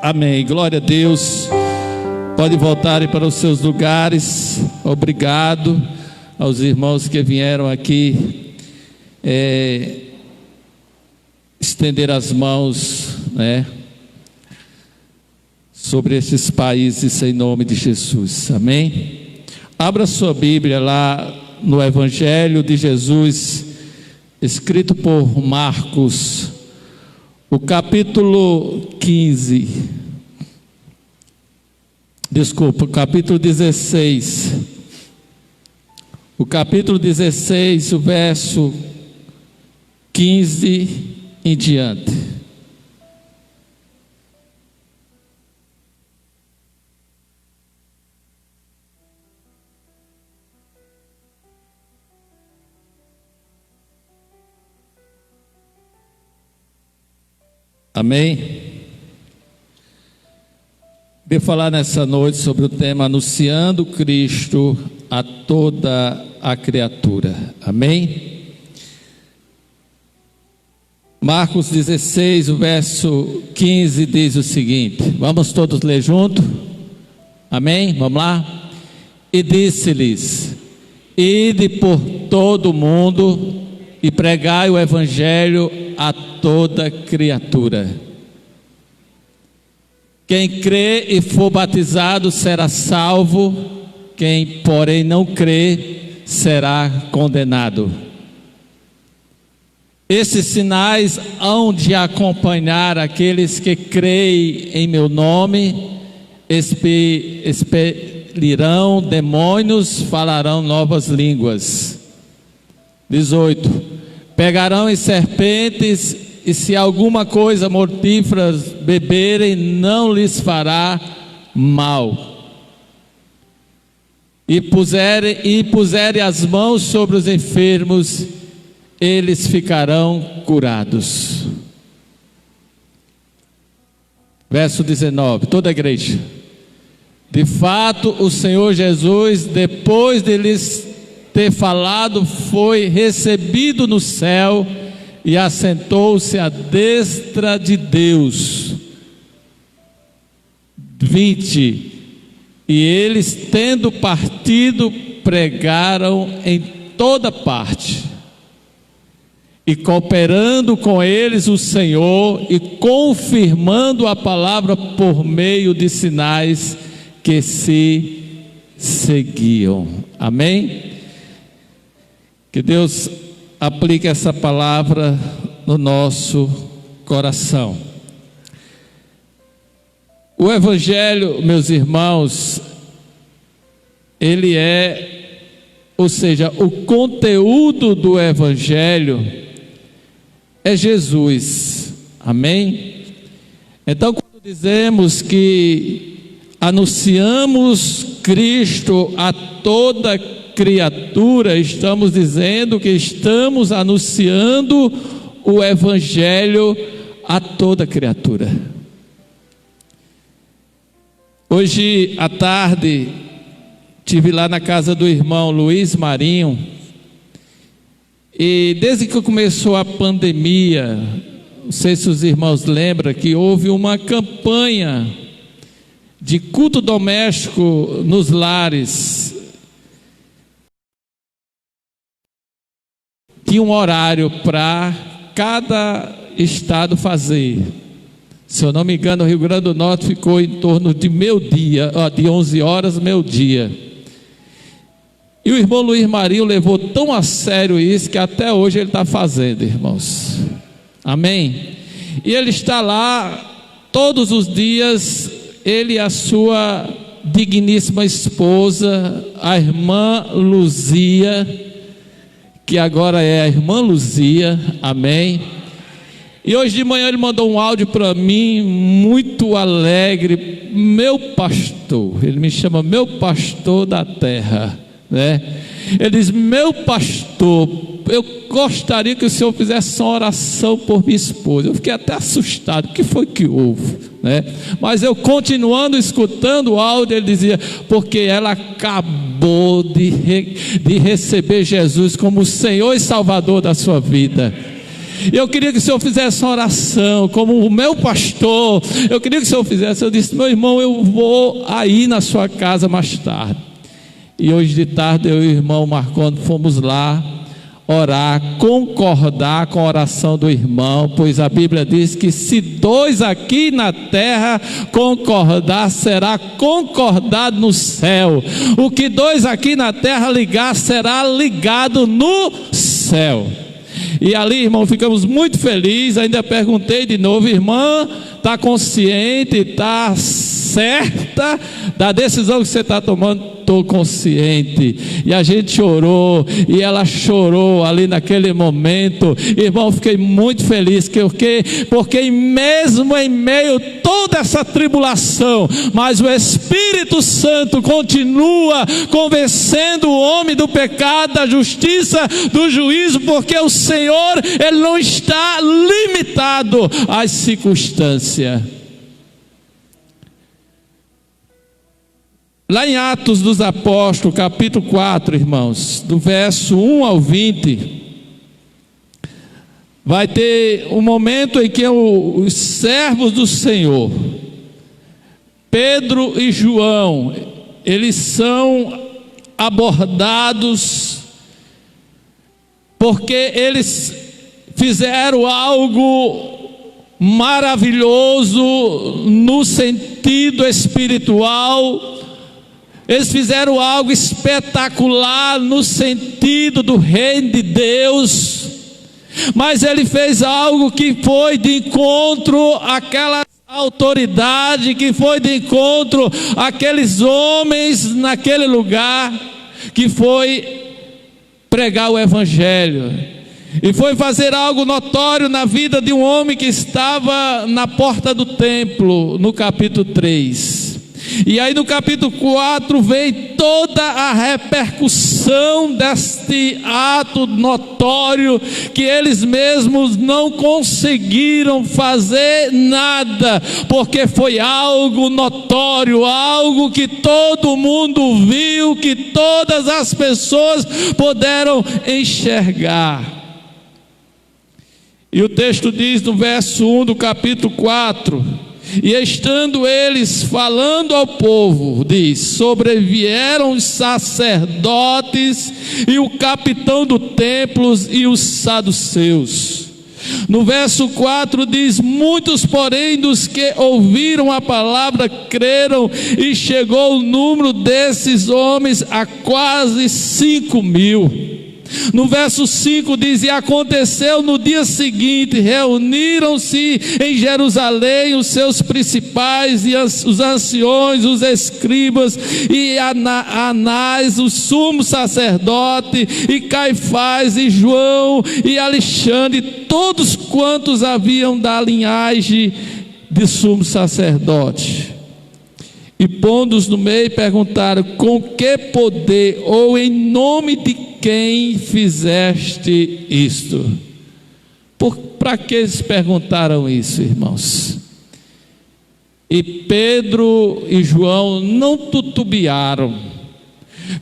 Amém. Glória a Deus. Pode voltarem para os seus lugares. Obrigado aos irmãos que vieram aqui estender as mãos, né, sobre esses países em nome de Jesus, amém? Abra sua Bíblia lá no Evangelho de Jesus, escrito por Marcos, o capítulo 16. O capítulo 16, o verso 15 em diante. Amém? Vou falar nessa noite sobre o tema anunciando Cristo a toda a criatura. Amém? Marcos 16, o verso 15 diz o seguinte, vamos todos ler junto? Amém? Vamos lá? E disse-lhes: ide por todo o mundo e pregai o evangelho a toda criatura. Quem crê e for batizado será salvo, quem porém não crê será condenado. Esses sinais hão de acompanhar aqueles que creem em meu nome, expelirão demônios, falarão novas línguas. 18. Pegarão em serpentes, e se alguma coisa mortífera beberem, não lhes fará mal. E puserem as mãos sobre os enfermos, eles ficarão curados. Verso 19, toda a igreja. De fato, o Senhor Jesus, depois de lhes ter falado, foi recebido no céu e assentou-se à destra de Deus. 20. E eles, tendo partido, pregaram em toda parte, e cooperando com eles o Senhor, e confirmando a palavra por meio de sinais que se seguiam. Amém? Que Deus aplique essa palavra no nosso coração. O Evangelho, meus irmãos, ele ou seja, o conteúdo do Evangelho é Jesus. Amém? Então, quando dizemos que anunciamos Cristo a toda criatura, estamos dizendo que estamos anunciando o Evangelho a toda criatura. Hoje à tarde estive lá na casa do irmão Luiz Marinho, e desde que começou a pandemia, não sei se os irmãos lembram que houve uma campanha de culto doméstico nos lares. Tinha um horário para cada estado fazer. Se eu não me engano, o Rio Grande do Norte ficou em torno de meio-dia, de 11 horas, meio-dia. E o irmão Luiz Marinho levou tão a sério isso, que até hoje ele está fazendo, irmãos. Amém? E ele está lá todos os dias, ele e a sua digníssima esposa, a irmã Luzia, que agora é a irmã Luzia, amém? E hoje de manhã ele mandou um áudio para mim, muito alegre. Meu pastor, ele me chama meu pastor da terra, né? Ele diz: meu pastor, eu gostaria que o senhor fizesse uma oração por minha esposa. Eu fiquei até assustado, o que foi que houve, né? Mas eu, continuando escutando o áudio, ele dizia: porque ela acabou de receber Jesus como o Senhor e Salvador da sua vida. Eu queria que o senhor fizesse uma oração como o meu pastor. Eu queria que o senhor fizesse. Eu disse: meu irmão, eu vou aí na sua casa mais tarde. E hoje de tarde eu e o irmão Marconi fomos lá, orar, concordar com a oração do irmão, pois a Bíblia diz que se 2 aqui na terra concordar, será concordado no céu. O que 2 aqui na terra ligar, será ligado no céu. E ali, irmão, ficamos muito felizes. Ainda perguntei de novo: irmã, está consciente, está certa da decisão que você está tomando? Estou consciente. E a gente chorou, e ela chorou ali naquele momento. Irmão, fiquei muito feliz, porque mesmo em meio a toda essa tribulação, mas o Espírito Santo continua convencendo o homem do pecado, da justiça, do juízo, porque o Senhor, Ele não está limitado às circunstâncias. Lá em Atos dos Apóstolos, capítulo 4, irmãos, do verso 1 ao 20, vai ter um momento em que os servos do Senhor, Pedro e João, eles são abordados, porque eles fizeram algo maravilhoso no sentido espiritual. Eles fizeram algo espetacular no sentido do reino de Deus, mas ele fez algo que foi de encontro àquela autoridade, que foi de encontro àqueles homens naquele lugar, que foi pregar o Evangelho, e foi fazer algo notório na vida de um homem que estava na porta do templo, no capítulo 3. E aí no capítulo 4 vem toda a repercussão deste ato notório, que eles mesmos não conseguiram fazer nada, porque foi algo notório, algo que todo mundo viu, que todas as pessoas puderam enxergar. E o texto diz no verso 1 do capítulo 4: e estando eles falando ao povo, diz, sobrevieram os sacerdotes e o capitão do templo e os saduceus. No verso 4 diz: muitos, porém, dos que ouviram a palavra creram, e chegou o número desses homens a quase 5.000. No verso 5 diz: e aconteceu no dia seguinte, reuniram-se em Jerusalém os seus principais, e os anciões, os escribas, e Anás, o sumo sacerdote, e Caifás, e João, e Alexandre, todos quantos haviam da linhagem de sumo sacerdote. E pondo-os no meio, perguntaram: com que poder ou em nome de quem fizeste isto? Para que eles perguntaram isso, irmãos? E Pedro e João não titubearam.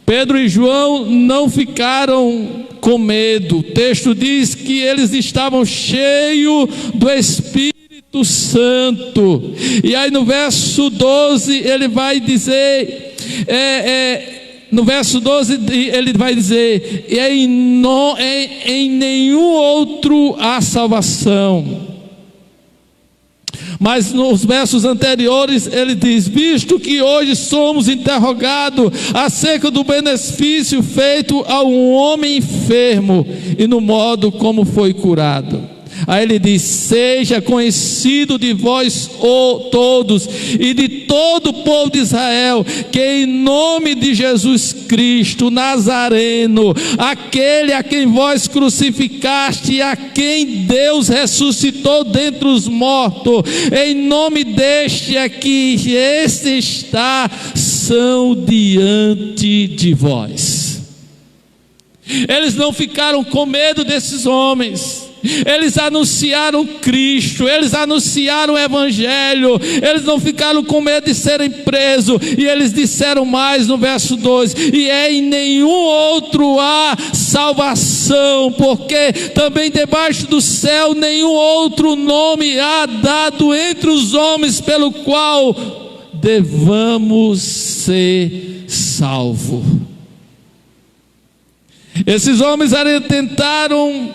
Pedro e João não ficaram com medo. O texto diz que eles estavam cheios do Espírito Santo. E aí no verso 12 ele vai dizer, no verso 12 ele vai dizer: em nenhum outro há salvação. Mas nos versos anteriores ele diz: visto que hoje somos interrogados acerca do benefício feito a um homem enfermo e no modo como foi curado. Aí ele diz: seja conhecido de vós todos e de todo o povo de Israel, que em nome de Jesus Cristo Nazareno, aquele a quem vós crucificaste e a quem Deus ressuscitou dentre os mortos, em nome deste aqui, este está são diante de vós. Eles não ficaram com medo desses homens. Eles anunciaram Cristo, eles anunciaram o Evangelho, eles não ficaram com medo de serem presos, e eles disseram mais no verso 2: e em nenhum outro há salvação, porque também debaixo do céu nenhum outro nome há dado entre os homens pelo qual devamos ser salvos. Esses homens ainda tentaram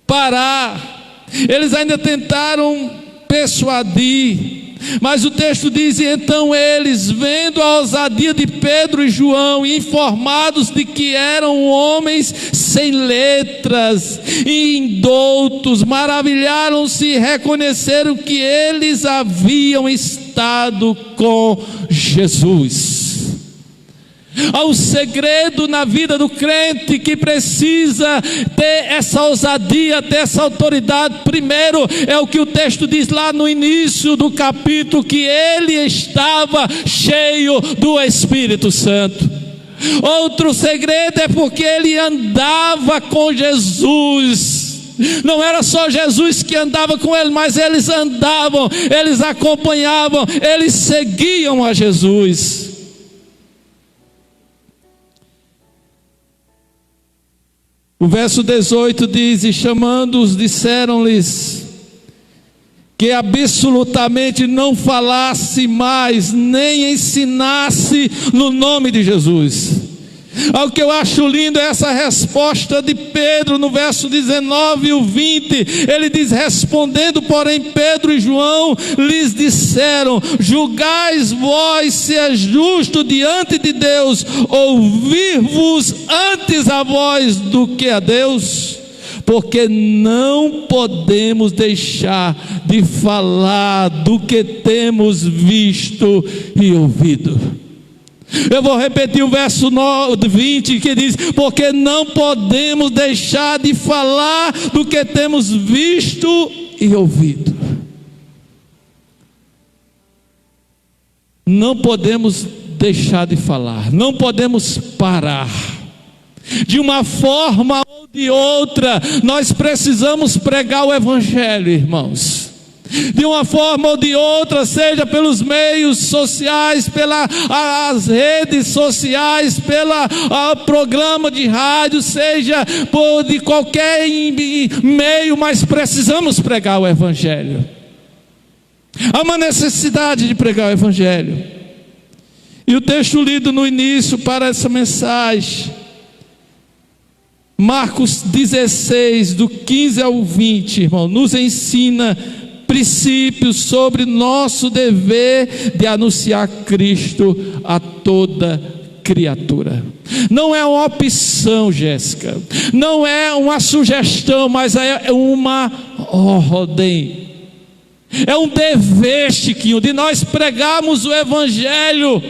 parar, eles ainda tentaram persuadir, mas o texto diz: e então eles, vendo a ousadia de Pedro e João, informados de que eram homens sem letras e indoutos, maravilharam-se e reconheceram que eles haviam estado com Jesus. Há um segredo na vida do crente que precisa ter essa ousadia, ter essa autoridade. Primeiro, é o que o texto diz lá no início do capítulo, que ele estava cheio do Espírito Santo. Outro segredo é porque ele andava com Jesus. Não era só Jesus que andava com ele, mas eles andavam, eles acompanhavam, eles seguiam a Jesus. O verso 18 diz: e chamando-os, disseram-lhes que absolutamente não falasse mais, nem ensinasse no nome de Jesus. O que eu acho lindo é essa resposta de Pedro no verso 19 e o 20. Ele diz: respondendo, porém, Pedro e João lhes disseram: julgais vós se é justo diante de Deus ouvir-vos antes a vós do que a Deus? Porque não podemos deixar de falar do que temos visto e ouvido. Eu vou repetir o verso 20 que diz: porque não podemos deixar de falar do que temos visto e ouvido. Não podemos deixar de falar, não podemos parar. De uma forma ou de outra, nós precisamos pregar o Evangelho, irmãos. De uma forma ou de outra, seja pelos meios sociais, pelas redes sociais, pelo programa de rádio, seja de qualquer meio, mas precisamos pregar o Evangelho. Há uma necessidade de pregar o Evangelho. E o texto lido no início para essa mensagem, Marcos 16, do 15 ao 20, irmão, nos ensina princípios sobre nosso dever de anunciar Cristo a toda criatura. Não é uma opção, Jéssica, não é uma sugestão, mas é uma ordem, é um dever, Chiquinho, de nós pregarmos o Evangelho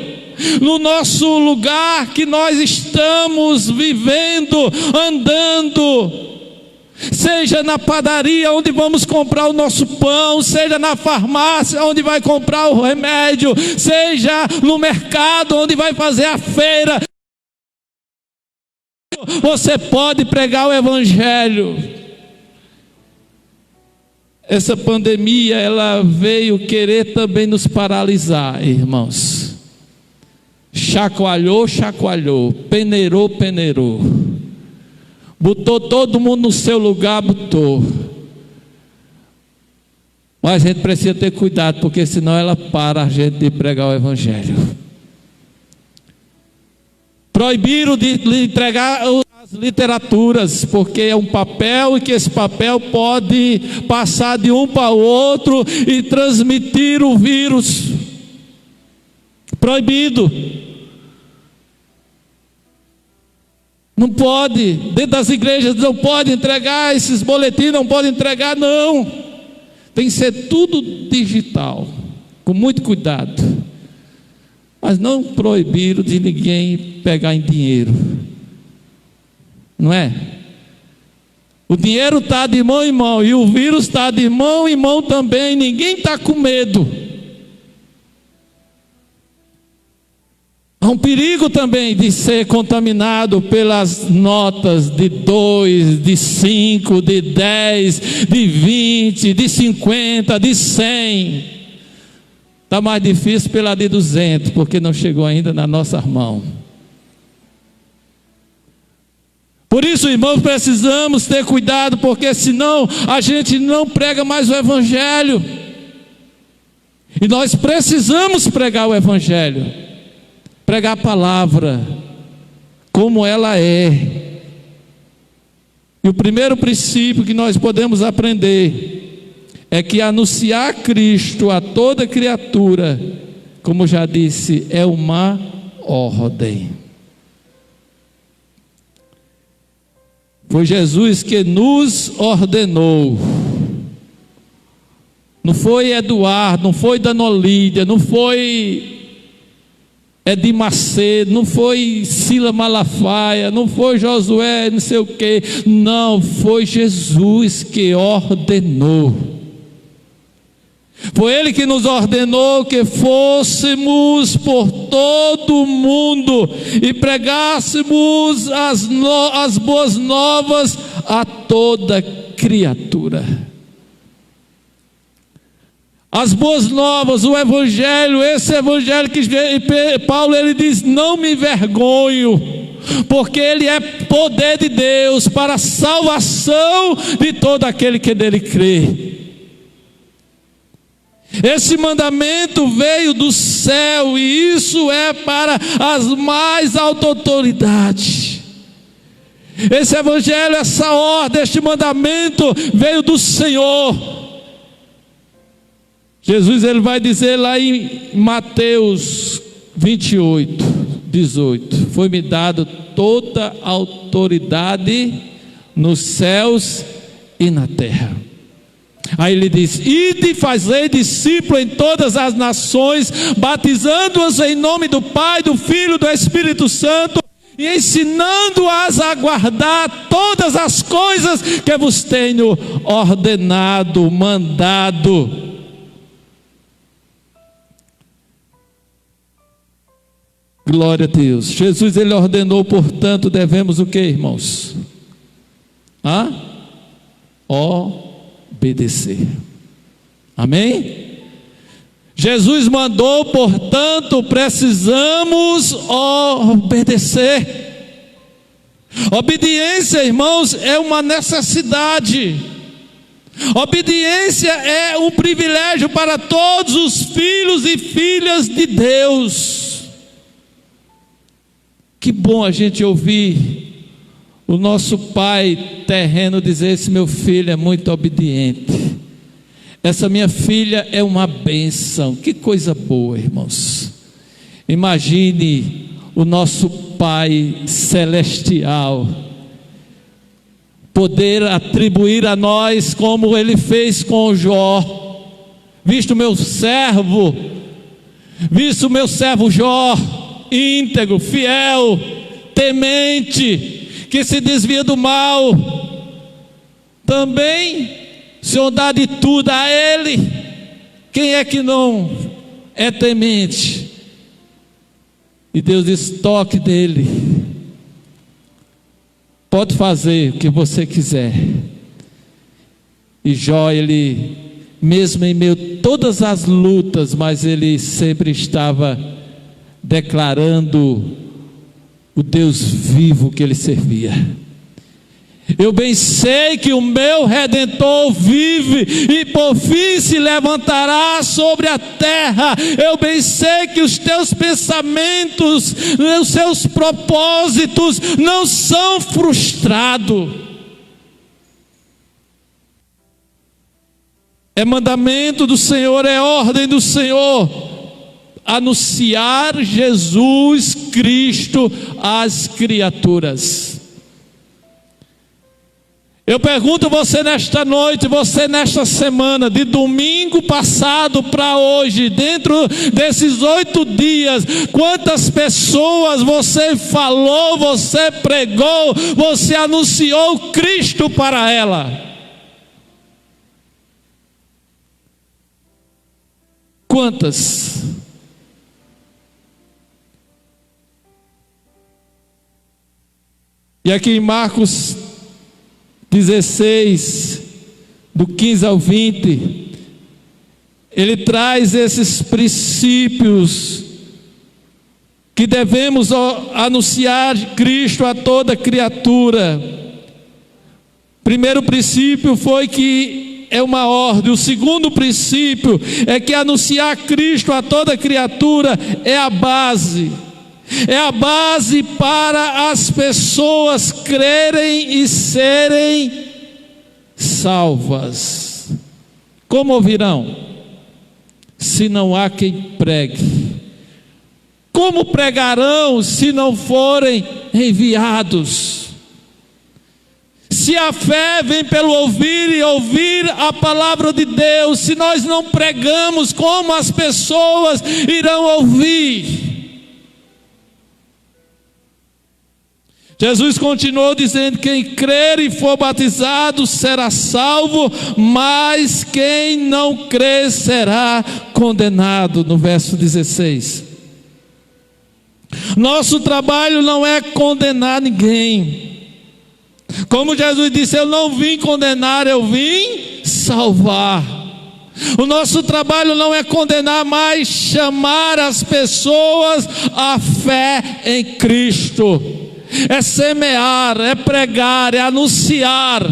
no nosso lugar que nós estamos vivendo, andando. Seja na padaria onde vamos comprar o nosso pão, seja na farmácia onde vai comprar o remédio, seja no mercado onde vai fazer a feira, você pode pregar o Evangelho. Essa pandemia, ela veio querer também nos paralisar, irmãos. Chacoalhou, peneirou, botou todo mundo no seu lugar, botou. Mas a gente precisa ter cuidado, porque senão ela para a gente de pregar o Evangelho. Proibiram de entregar as literaturas, porque é um papel e que esse papel pode passar de um para o outro e transmitir o vírus. Proibido. Não pode, dentro das igrejas não pode entregar esses boletins, não pode entregar, não. Tem que ser tudo digital, com muito cuidado. Mas não proibiram de ninguém pegar em dinheiro, não é? O dinheiro está de mão em mão e o vírus está de mão em mão também, ninguém está com medo. Há um perigo também de ser contaminado pelas notas de 2, de 5, de 10, de 20, de 50, de 100. Está mais difícil pela de 200, porque não chegou ainda na nossa mão. Por isso, irmãos, precisamos ter cuidado, porque senão a gente não prega mais o Evangelho. E nós precisamos pregar o Evangelho. Pregar a palavra como ela é, E o primeiro princípio que nós podemos aprender é que anunciar Cristo a toda criatura, como já disse, é uma ordem. Foi Jesus que nos ordenou. Não foi Eduardo, não foi Danolídia, não foi Edir Macedo, não foi Sila Malafaia, não foi Josué, não sei o que. Não, foi Jesus que ordenou. Foi Ele que nos ordenou que fôssemos por todo o mundo e pregássemos as boas novas a toda criatura. As boas novas, o Evangelho, esse Evangelho que Paulo ele diz, não me envergonho, porque ele é poder de Deus para a salvação de todo aquele que nele crê. Esse mandamento veio do céu e isso é para as mais altas autoridades. Esse Evangelho, essa ordem, este mandamento veio do Senhor. Jesus ele vai dizer lá em Mateus 28, 18: foi-me dado toda a autoridade nos céus e na terra. Aí ele diz: ide e fazei discípulos em todas as nações, batizando-os em nome do Pai, do Filho e do Espírito Santo, e ensinando-as a guardar todas as coisas que vos tenho ordenado, mandado. Glória a Deus. Jesus ele ordenou, portanto, devemos o que, irmãos? Obedecer. Amém? Jesus mandou, portanto, precisamos obedecer. Obediência, irmãos, é uma necessidade. Obediência é um privilégio para todos os filhos e filhas de Deus. Que bom a gente ouvir o nosso pai terreno dizer: esse meu filho é muito obediente, essa minha filha é uma bênção. Que coisa boa, irmãos. Imagine o nosso Pai celestial poder atribuir a nós como Ele fez com Jó: visto o meu servo Jó, íntegro, fiel, temente, que se desvia do mal, também o Senhor dá de tudo a ele. Quem é que não é temente? E Deus diz: toque dele, pode fazer o que você quiser. E Jó, ele, mesmo em meio a todas as lutas, mas ele sempre estava declarando o Deus vivo que ele servia. Eu bem sei que o meu Redentor vive e por fim se levantará sobre a terra. Eu bem sei que os teus pensamentos, os seus propósitos não são frustrados. É mandamento do Senhor, é ordem do Senhor anunciar Jesus Cristo às criaturas. Eu pergunto você nesta noite, você nesta semana, de domingo passado para hoje, dentro desses 8 dias, quantas pessoas você falou, você pregou, você anunciou Cristo para ela? Quantas? E aqui em Marcos 16, do 15 ao 20, ele traz esses princípios que devemos anunciar Cristo a toda criatura. Primeiro princípio foi que é uma ordem. O segundo princípio é que anunciar Cristo a toda criatura é a base. é a base para as pessoas crerem e serem salvas. Como ouvirão, se não há quem pregue? Como pregarão se não forem enviados? Se a fé vem pelo ouvir e ouvir a palavra de Deus, se nós não pregamos, como as pessoas irão ouvir? Jesus continuou dizendo: quem crer e for batizado será salvo, mas quem não crer será condenado. No verso 16. Nosso trabalho não é condenar ninguém. Como Jesus disse: eu não vim condenar, eu vim salvar. O nosso trabalho não é condenar, mas chamar as pessoas à fé em Cristo. É semear, é pregar, é anunciar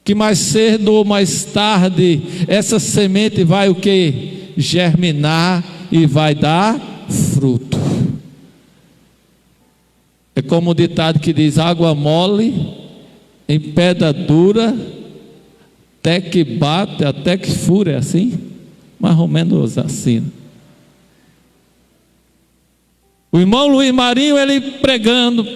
que mais cedo ou mais tarde essa semente vai o quê? Germinar e vai dar fruto. É como o ditado que diz: água mole em pedra dura, até que bate, até que fura. É assim? Mais ou menos assim. O irmão Luiz Marinho, ele pregando.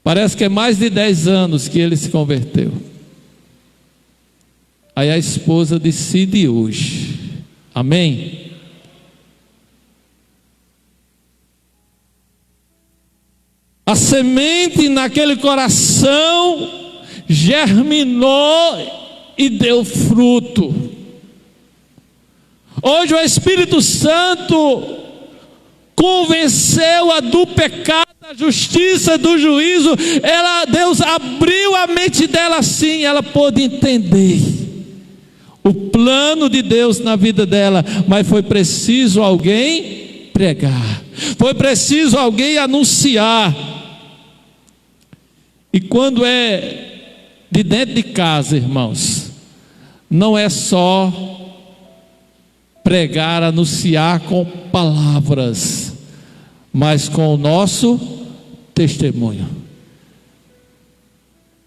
Parece que é mais de 10 anos que ele se converteu. Aí a esposa decide hoje. Amém? A semente naquele coração germinou e deu fruto. Hoje o Espírito Santo convenceu-a do pecado, da justiça, do juízo. Deus abriu a mente dela assim, ela pôde entender o plano de Deus na vida dela. Mas foi preciso alguém pregar, foi preciso alguém anunciar. E quando é de dentro de casa, irmãos, não é só pregar, anunciar com palavras, mas com o nosso testemunho.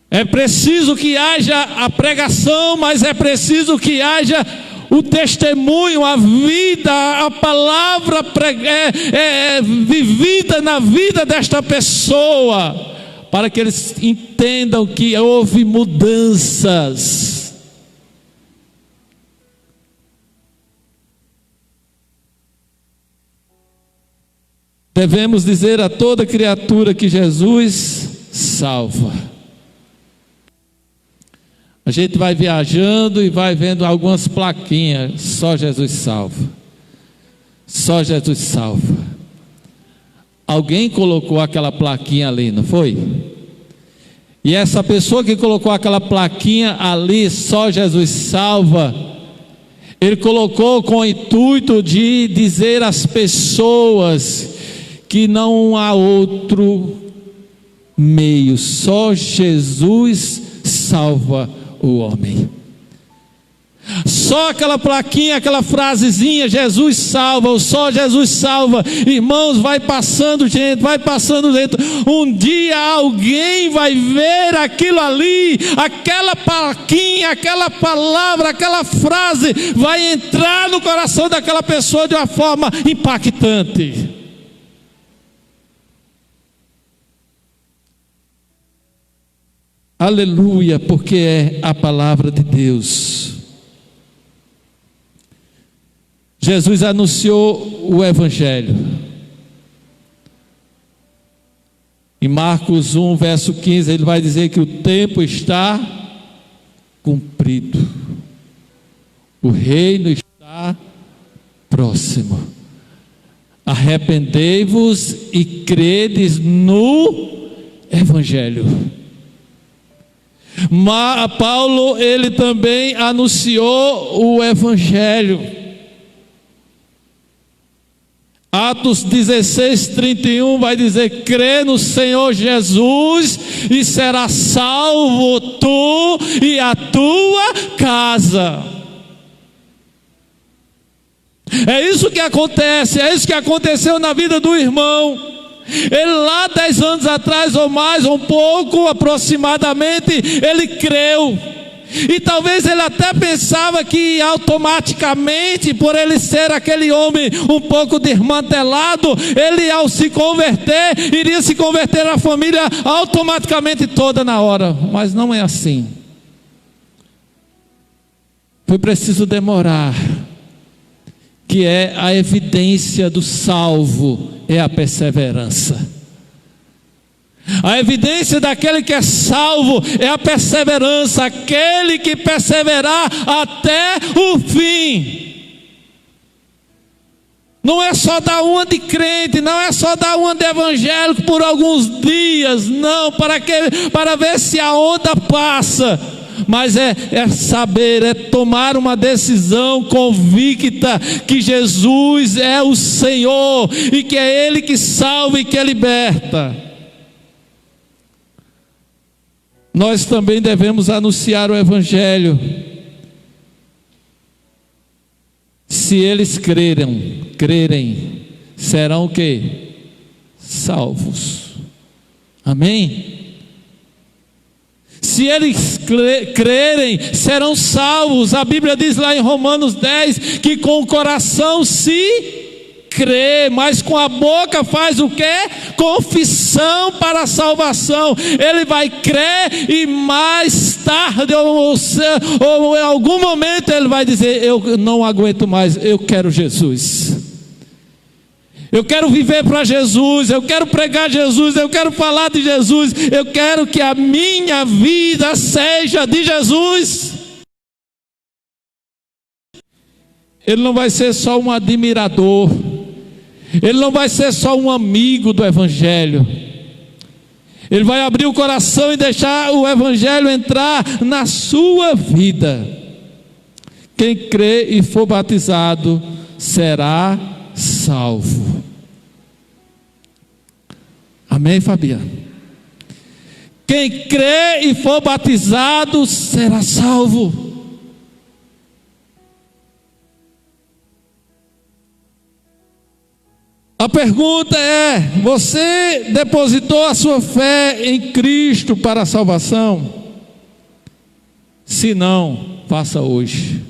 É preciso que haja a pregação, mas é preciso que haja o testemunho, a vida, a palavra vivida na vida desta pessoa, para que eles entendam que houve mudanças. Devemos dizer a toda criatura que Jesus salva. A gente vai viajando e vai vendo algumas plaquinhas: só Jesus salva, só Jesus salva. Alguém colocou aquela plaquinha ali, não foi? E essa pessoa que colocou aquela plaquinha ali, só Jesus salva, ele colocou com o intuito de dizer às pessoas que não há outro meio, só Jesus salva o homem. Só aquela plaquinha, aquela frasezinha: Jesus salva, ou só Jesus salva. Irmãos, vai passando gente, vai passando gente. Um dia alguém vai ver aquilo ali, aquela plaquinha, aquela palavra, aquela frase vai entrar no coração daquela pessoa de uma forma impactante. Aleluia, porque é a palavra de Deus. Jesus anunciou o Evangelho. Em Marcos 1, verso 15, ele vai dizer que o tempo está cumprido. O reino está próximo. Arrependei-vos e credes no Evangelho. Mas Paulo, ele também anunciou o Evangelho. Atos 16:31 vai dizer: crê no Senhor Jesus e será salvo tu e a tua casa. É isso que acontece, é isso que aconteceu na vida do irmão. Ele lá 10 anos atrás, ou mais, ou um pouco aproximadamente, ele creu. E talvez ele até pensava que automaticamente, por ele ser aquele homem um pouco desmantelado, ele ao se converter, iria se converter a família automaticamente toda na hora. Mas não é assim. Foi preciso demorar. Que é a evidência do salvo, é a perseverança. A evidência daquele que é salvo é a perseverança, aquele que perseverar até o fim. Não é só dar uma de crente, não é só dar uma de evangélico por alguns dias, não, para ver se a onda passa. Mas é saber, é tomar uma decisão convicta que Jesus é o Senhor e que é Ele que salva e que liberta. Nós também devemos anunciar o Evangelho. Se eles crerem, serão o quê? Salvos. Amém? Se eles crerem, serão salvos. A Bíblia diz lá em Romanos 10 que com o coração se crê, mas com a boca faz o quê? Confissão para a salvação. Ele vai crer e mais tarde ou em algum momento ele vai dizer: eu não aguento mais, eu quero Jesus. Eu quero viver para Jesus, eu quero pregar Jesus, eu quero falar de Jesus, eu quero que a minha vida seja de Jesus. Ele não vai ser só um admirador, ele não vai ser só um amigo do Evangelho. Ele vai abrir o coração e deixar o Evangelho entrar na sua vida. Quem crê e for batizado será salvo. Amém, Fabiana? Quem crê e for batizado será salvo. A pergunta é: você depositou a sua fé em Cristo para a salvação? Se não, faça hoje.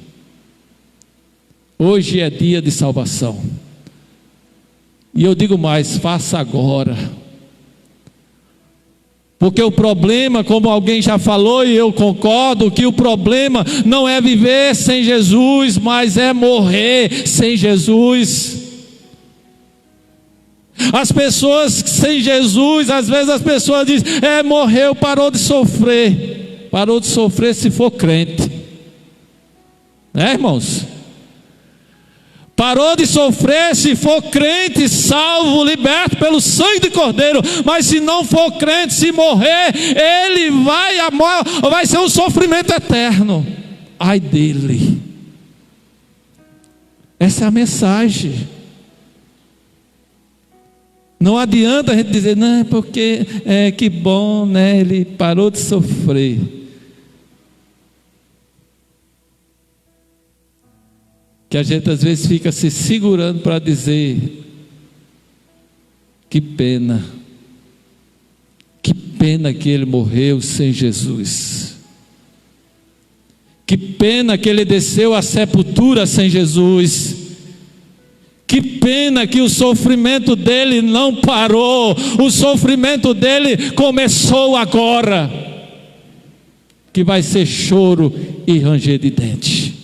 Hoje é dia de salvação. E eu digo mais: faça agora. Porque o problema, como alguém já falou e eu concordo, que o problema não é viver sem Jesus, mas é morrer sem Jesus. As pessoas sem Jesus, às vezes as pessoas dizem: morreu, parou de sofrer. Parou de sofrer se for crente, né, irmãos? Parou de sofrer se for crente, salvo, liberto pelo sangue de Cordeiro. Mas se não for crente, se morrer, ele vai ser um sofrimento eterno. Ai dele. Essa é a mensagem. Não adianta a gente dizer: não, porque que bom, né? Ele parou de sofrer. Que a gente às vezes fica se segurando para dizer: que pena que ele morreu sem Jesus, que pena que ele desceu à sepultura sem Jesus, que pena que o sofrimento dele não parou, o sofrimento dele começou agora, que vai ser choro e ranger de dente.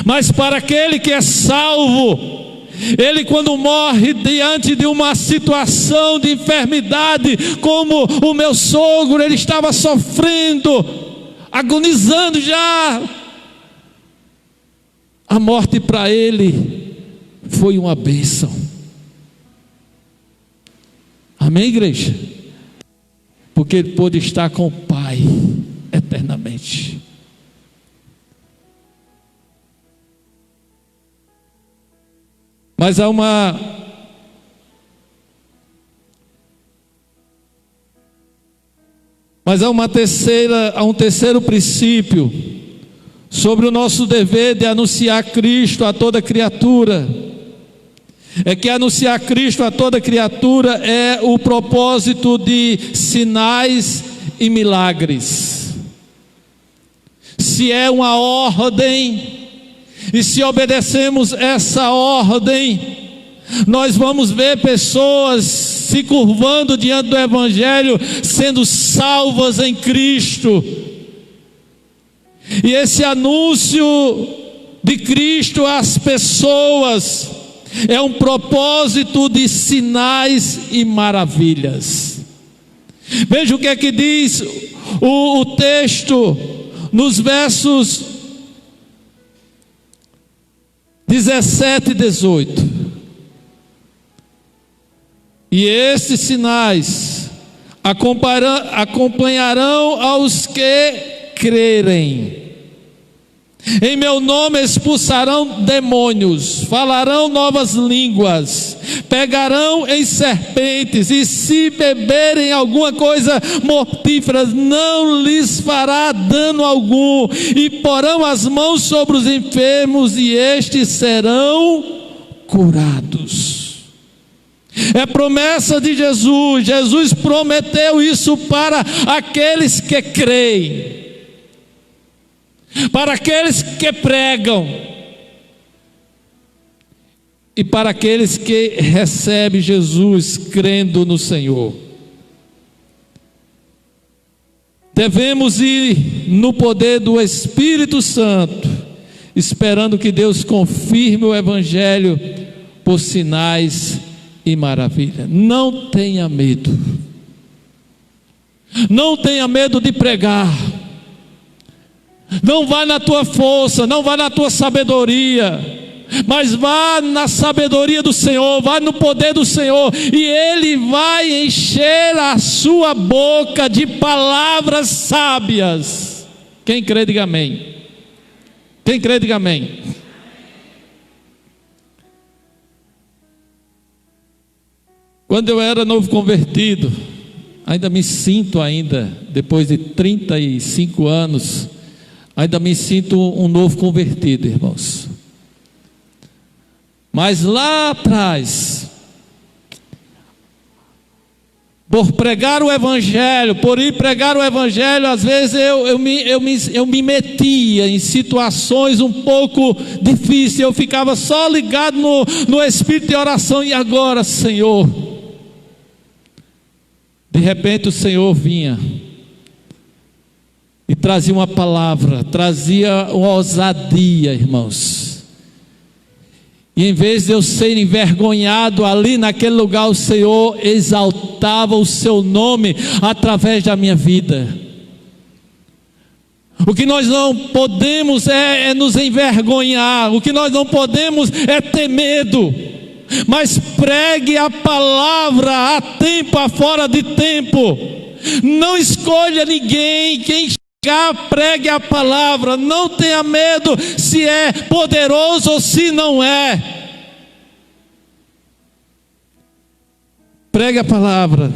Mas para aquele que é salvo, ele quando morre diante de uma situação de enfermidade, como o meu sogro, ele estava sofrendo, agonizando já, a morte para ele foi uma bênção. Amém, igreja? Porque ele pôde estar com o Pai eternamente. Mas há um terceiro princípio sobre o nosso dever de anunciar Cristo a toda criatura, é que anunciar Cristo a toda criatura é o propósito de sinais e milagres. Se é uma ordem, e se obedecemos essa ordem, nós vamos ver pessoas se curvando diante do Evangelho, sendo salvas em Cristo. E esse anúncio de Cristo às pessoas é um propósito de sinais e maravilhas. Veja o que é que diz o texto nos versos 17 e 18. E estes sinais acompanharão aos que crerem. Em meu nome expulsarão demônios, falarão novas línguas, pegarão em serpentes, e se beberem alguma coisa mortífera, não lhes fará dano algum, e porão as mãos sobre os enfermos, e estes serão curados. É promessa de Jesus. Jesus prometeu isso para aqueles que creem, para aqueles que pregam e para aqueles que recebem Jesus crendo no Senhor. Devemos ir no poder do Espírito Santo, esperando que Deus confirme o Evangelho por sinais e maravilha. Não tenha medo. Não tenha medo de pregar. Não vá na tua força, não vá na tua sabedoria, mas vá na sabedoria do Senhor, vá no poder do Senhor, e Ele vai encher a sua boca de palavras sábias. Quem crê, diga amém. Quem crê, diga amém. Quando eu era novo convertido, ainda me sinto depois de 35 anos, ainda me sinto um novo convertido, irmãos. Mas lá atrás, por pregar o Evangelho, por ir pregar o Evangelho, às vezes eu me metia em situações um pouco difíceis. Eu ficava só ligado no espírito de oração. E agora, Senhor? De repente o Senhor vinha e trazia uma palavra, trazia uma ousadia, irmãos. E em vez de eu ser envergonhado ali naquele lugar, o Senhor exaltava o seu nome através da minha vida. O que nós não podemos é nos envergonhar, o que nós não podemos é ter medo. Mas pregue a palavra a tempo, a fora de tempo. Não escolha ninguém. Quem chegar, pregue a palavra. Não tenha medo se é poderoso ou se não é. Pregue a palavra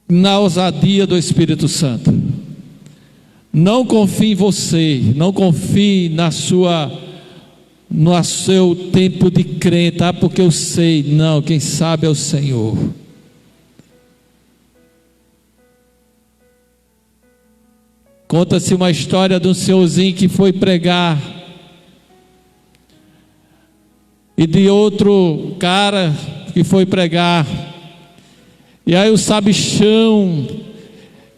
na ousadia do Espírito Santo. Não confie em você, não confie no seu tempo de crente, porque eu sei. Não, quem sabe é o Senhor. Conta-se uma história de um senhorzinho que foi pregar, e de outro cara que foi pregar. E aí o sabichão,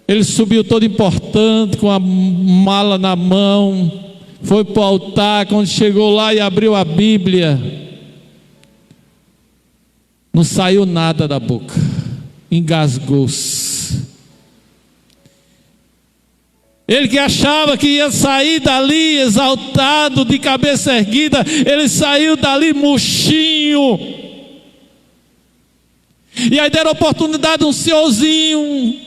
ele subiu todo importante, com a mala na mão, foi para o altar. Quando chegou lá e abriu a Bíblia, não saiu nada da boca, engasgou-se. Ele que achava que ia sair dali exaltado, de cabeça erguida, ele saiu dali murchinho. E aí deram a oportunidade a um senhorzinho,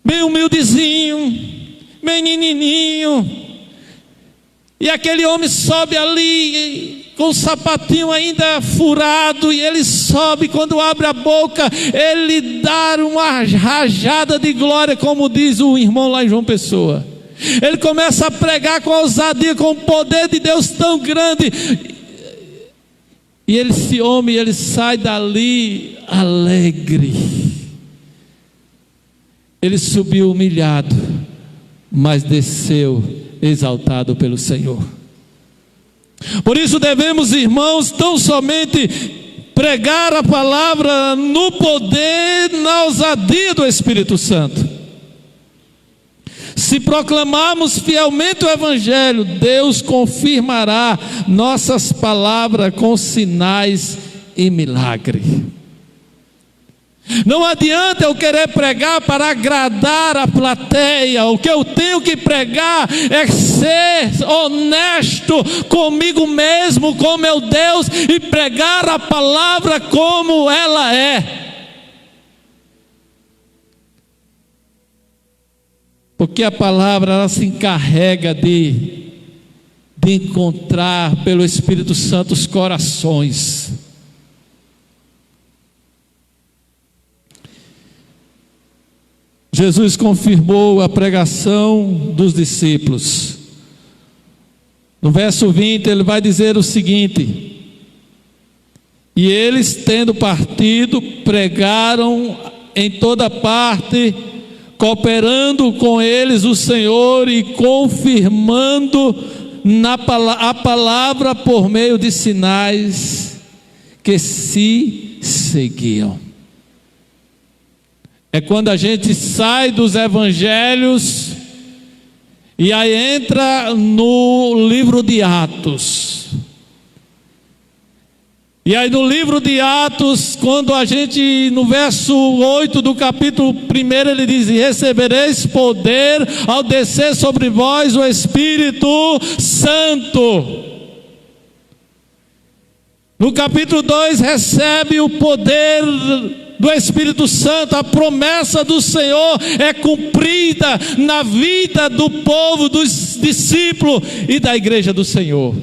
bem humildezinho, bem menininho. E aquele homem sobe ali com o sapatinho ainda furado, e ele sobe, quando abre a boca, ele dá uma rajada de glória, como diz o irmão lá em João Pessoa. Ele começa a pregar com ousadia, com o poder de Deus tão grande, e esse homem, ele sai dali alegre. Ele subiu humilhado, mas desceu exaltado pelo Senhor. Por isso devemos, irmãos, tão somente pregar a palavra no poder, na ousadia do Espírito Santo. Se proclamarmos fielmente o Evangelho, Deus confirmará nossas palavras com sinais e milagre. Não adianta eu querer pregar para agradar a plateia. O que eu tenho que pregar é ser honesto comigo mesmo, com meu Deus, e pregar a palavra como ela é. Porque a palavra, ela se encarrega de encontrar pelo Espírito Santo os corações. Jesus confirmou a pregação dos discípulos. No verso 20 ele vai dizer o seguinte: e eles, tendo partido, pregaram em toda parte, cooperando com eles o Senhor e confirmando a palavra por meio de sinais que se seguiam. É quando a gente sai dos evangelhos e aí entra no livro de Atos. E aí no livro de Atos, quando a gente, no verso 8 do capítulo 1, ele diz: e recebereis poder ao descer sobre vós o Espírito Santo. No capítulo 2, recebe o poder do Espírito Santo. A promessa do Senhor é cumprida na vida do povo, dos discípulos e da igreja do Senhor.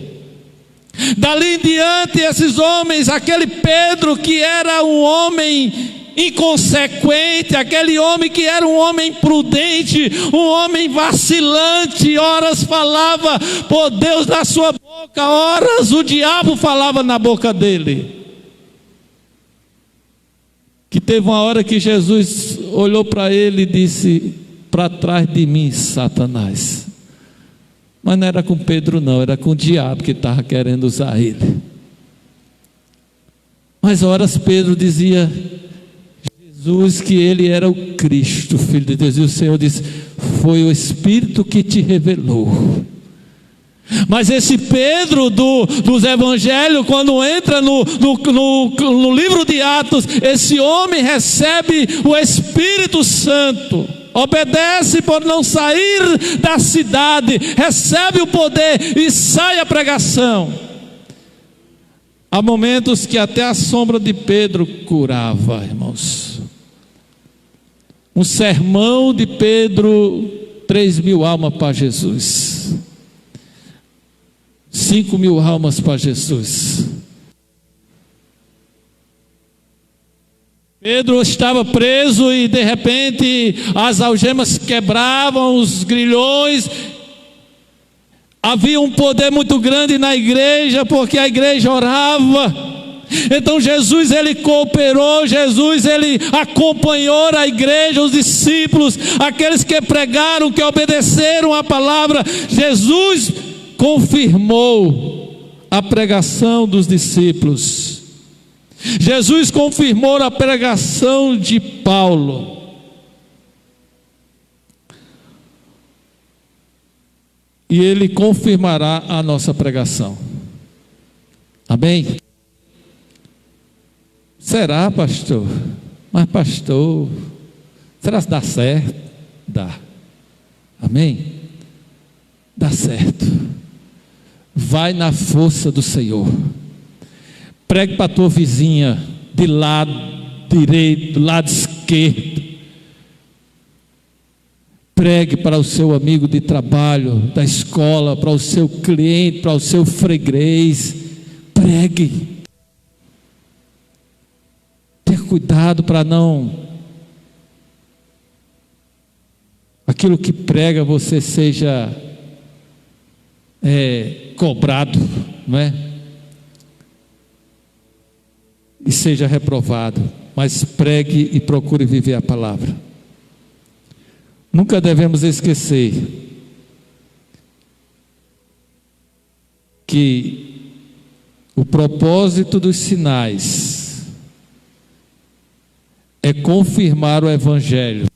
Dali em diante, esses homens, aquele Pedro que era um homem inconsequente, aquele homem que era um homem imprudente, um homem vacilante, horas falava por Deus na sua boca, horas o diabo falava na boca dele. Que teve uma hora que Jesus olhou para ele e disse: para trás de mim, Satanás. Mas não era com Pedro não, era com o diabo que estava querendo usar ele. Mas horas Pedro dizia Jesus que ele era o Cristo, Filho de Deus, e o Senhor disse: foi o Espírito que te revelou. Mas esse Pedro dos evangelhos, quando entra no livro de Atos, esse homem recebe o Espírito Santo, obedece por não sair da cidade, recebe o poder e sai a pregação. Há momentos que até a sombra de Pedro curava, irmãos. Um sermão de Pedro, 3.000 almas para Jesus, 5.000 almas para Jesus. Pedro estava preso e de repente as algemas quebravam, os grilhões. Havia um poder muito grande na igreja, porque a igreja orava. Então Jesus, ele cooperou, Jesus, ele acompanhou a igreja, os discípulos, aqueles que pregaram, que obedeceram a palavra. Jesus confirmou a pregação dos discípulos. Jesus confirmou a pregação de Paulo. E ele confirmará a nossa pregação. Amém? Será, pastor? Mas pastor, será que dá certo? Dá. Amém? Dá certo. Vai na força do Senhor. Pregue para a tua vizinha, de lado direito, lado esquerdo. Pregue para o seu amigo de trabalho, da escola, para o seu cliente, para o seu freguês. pregue. Ter cuidado para não, aquilo que prega você seja cobrado, não é? E seja reprovado, mas pregue e procure viver a palavra. Nunca devemos esquecer que o propósito dos sinais é confirmar o Evangelho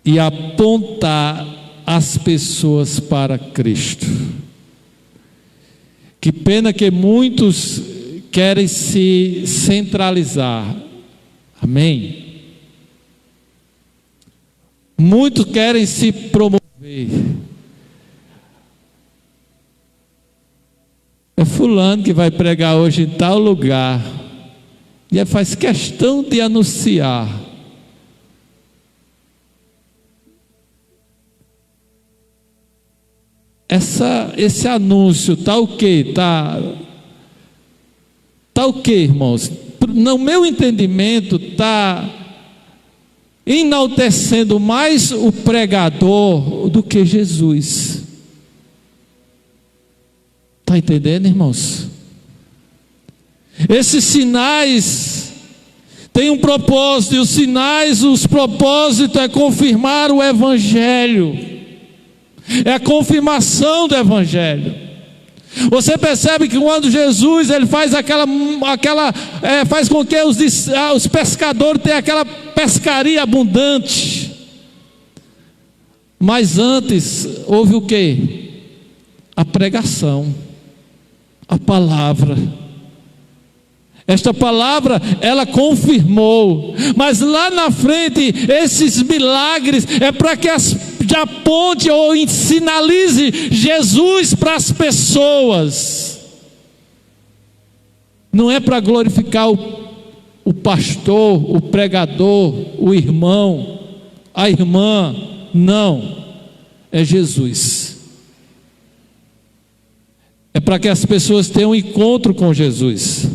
e apontar as pessoas para Cristo. Que pena que muitos querem se centralizar. Amém? Muitos querem se promover. É fulano que vai pregar hoje em tal lugar, e ele faz questão de anunciar. Esse anúncio está o quê? Está o quê, irmãos? No meu entendimento, está enaltecendo mais o pregador do que Jesus. Está entendendo, irmãos? Esses sinais têm um propósito, e os propósitos é confirmar o Evangelho. É a confirmação do Evangelho. Você percebe que quando Jesus ele faz faz com que os pescadores tenham aquela pescaria abundante. Mas antes houve o quê? A pregação, a palavra. Esta palavra, ela confirmou. Mas lá na frente, esses milagres é para que aponte ou sinalize Jesus para as pessoas. Não é para glorificar o pastor, o pregador, o irmão, a irmã. Não, é Jesus. É para que as pessoas tenham um encontro com Jesus.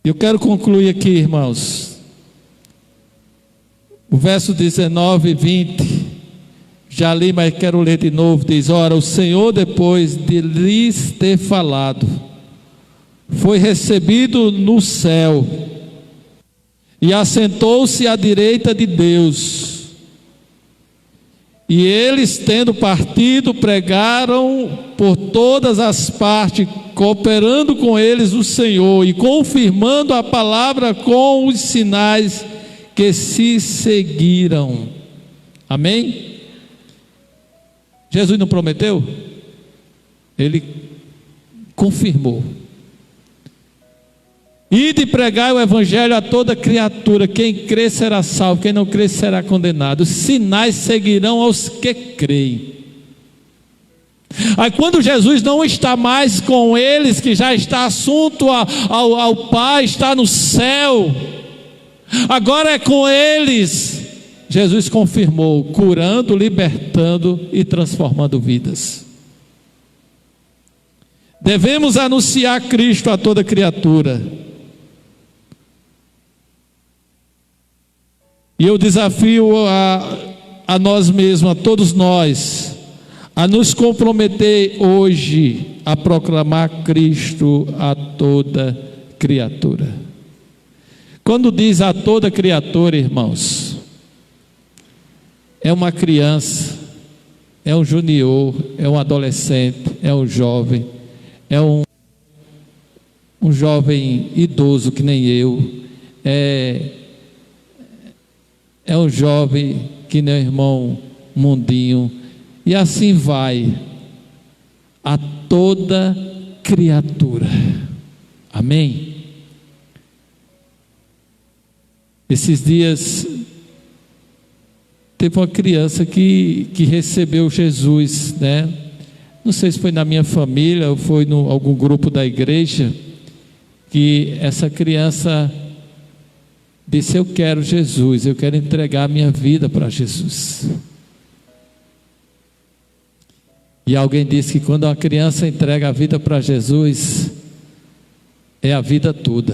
Eu quero concluir aqui, irmãos. O verso 19 e 20, já li, mas quero ler de novo. Diz: ora, o Senhor, depois de lhes ter falado, foi recebido no céu e assentou-se à direita de Deus. E eles, tendo partido, pregaram por todas as partes, cooperando com eles o Senhor e confirmando a palavra com os sinais que se seguiram. Amém? Jesus não prometeu? Ele confirmou. Ide pregar o Evangelho a toda criatura. Quem crê será salvo, quem não crê será condenado. Os sinais seguirão aos que creem. Aí quando Jesus não está mais com eles, que já está assunto ao Pai, está no céu, agora é com eles. Jesus confirmou, curando, libertando e transformando vidas. Devemos anunciar Cristo a toda criatura. E eu desafio a nós mesmos, a todos nós, a nos comprometer hoje a proclamar Cristo a toda criatura. Quando diz a toda criatura, irmãos, é uma criança, é um junior, é um adolescente, é um jovem, é um jovem idoso que nem eu, é um jovem que nem o irmão Mundinho, e assim vai a toda criatura. Amém? Esses dias teve uma criança que recebeu Jesus, né? Não sei se foi na minha família ou foi em algum grupo da igreja, que essa criança disse: eu quero Jesus, eu quero entregar a minha vida para Jesus. E alguém disse que quando uma criança entrega a vida para Jesus, é a vida toda.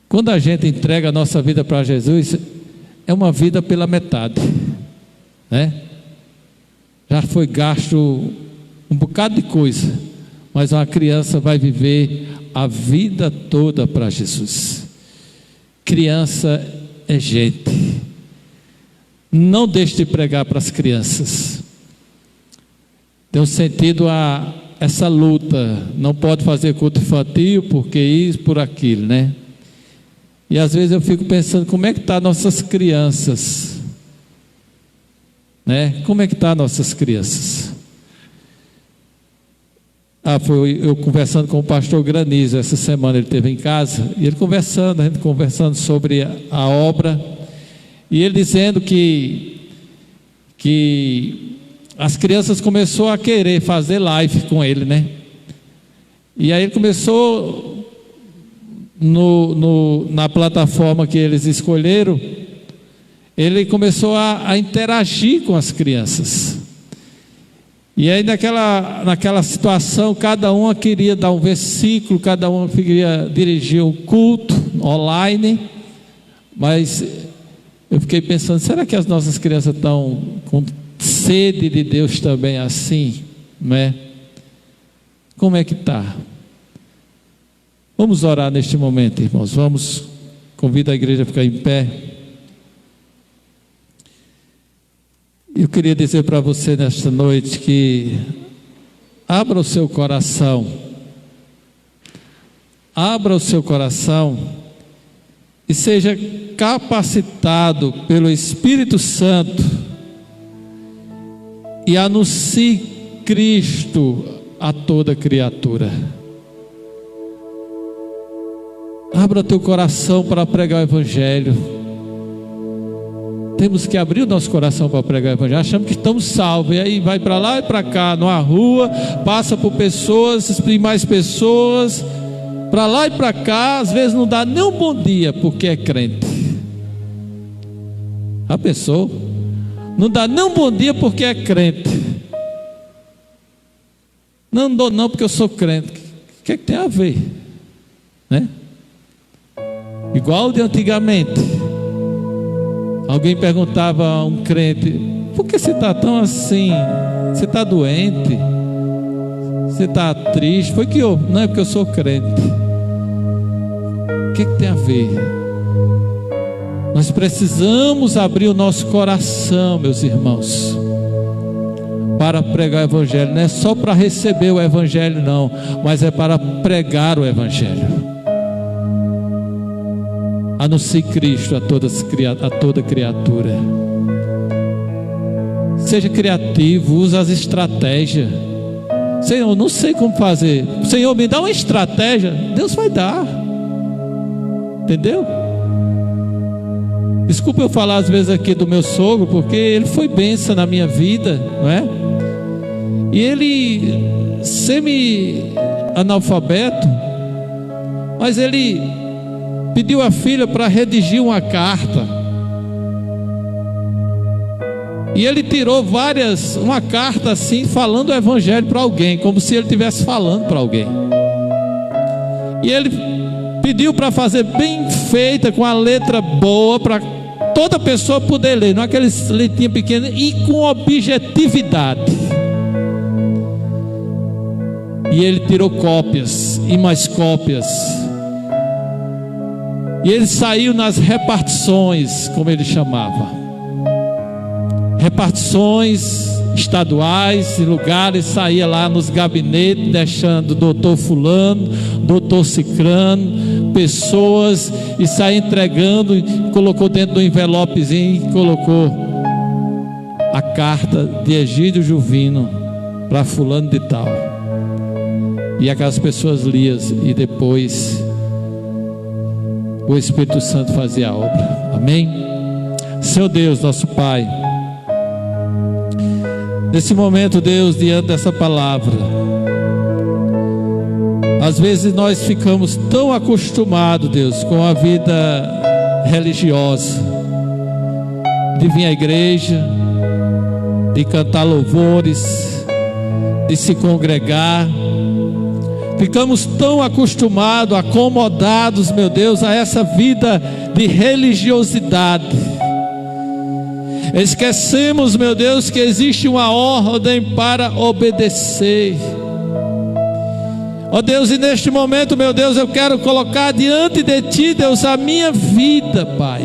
Quando a gente entrega a nossa vida para Jesus, é uma vida pela metade, né? Já foi gasto um bocado de coisa, mas uma criança vai viver a vida toda para Jesus. Criança é gente. Não deixe de pregar para as crianças. Tem um sentido essa luta. Não pode fazer culto infantil porque isso, por aquilo, né? E às vezes eu fico pensando, como é que estão nossas crianças, né? Como é que estão nossas crianças? Foi eu conversando com o pastor Granizo essa semana, ele esteve em casa, e ele conversando, a gente conversando sobre a obra, e ele dizendo que as crianças começaram a querer fazer live com ele, né? E aí ele começou na plataforma que eles escolheram, ele começou a interagir com as crianças. E aí naquela situação, cada uma queria dar um versículo, cada uma queria dirigir um culto online, mas eu fiquei pensando, será que as nossas crianças estão com sede de Deus também assim, não é? Como é que está? Vamos orar neste momento, irmãos. Convido a igreja a ficar em pé. Eu queria dizer para você nesta noite que abra o seu coração. Abra o seu coração e seja capacitado pelo Espírito Santo e anuncie Cristo a toda criatura. Abra teu coração para pregar o Evangelho. Temos que abrir o nosso coração para pregar o Evangelho. Achamos que estamos salvos, e aí vai para lá e para cá, numa rua, passa por pessoas e mais pessoas, para lá e para cá, às vezes não dá nem um bom dia, porque é crente. A pessoa não dá nem um bom dia porque é crente. Não dou não porque eu sou crente. O que é que tem a ver, né? Igual de antigamente, alguém perguntava a um crente: por que você está tão assim? Você está doente? Você está triste? Foi que eu? Não, é porque eu sou crente. O que tem a ver? Nós precisamos abrir o nosso coração, meus irmãos, para pregar o Evangelho. Não é só para receber o Evangelho, não, mas é para pregar o Evangelho. Anuncie Cristo a toda criatura. Seja criativo, use as estratégias. Senhor, não sei como fazer. Senhor, me dá uma estratégia. Deus vai dar. Entendeu? Desculpa eu falar às vezes aqui do meu sogro, porque ele foi bênção na minha vida, não é? E ele semi-analfabeto, mas ele pediu a filha para redigir uma carta. E ele tirou uma carta assim, falando o Evangelho para alguém, como se ele estivesse falando para alguém. E ele pediu para fazer bem feita, com a letra boa, para toda pessoa poder ler, não aqueles letrinhas pequenas, e com objetividade. E ele tirou cópias e mais cópias. E ele saiu nas repartições, como ele chamava, repartições estaduais, em lugares, saía lá nos gabinetes, deixando doutor fulano, doutor cicrano, pessoas, e saía entregando, e colocou dentro do envelopezinho, e colocou a carta de Egídio Juvino para fulano de tal. E aquelas pessoas liam, e depois o Espírito Santo fazia a obra. Amém? Seu Deus, nosso Pai, nesse momento, Deus, diante dessa palavra, às vezes nós ficamos tão acostumados, Deus, com a vida religiosa, de vir à igreja, de cantar louvores, de se congregar. Ficamos tão acostumados, acomodados, meu Deus, a essa vida de religiosidade. Esquecemos, meu Deus, que existe uma ordem para obedecer. Ó Deus, e neste momento, meu Deus, eu quero colocar diante de Ti, Deus, a minha vida, Pai.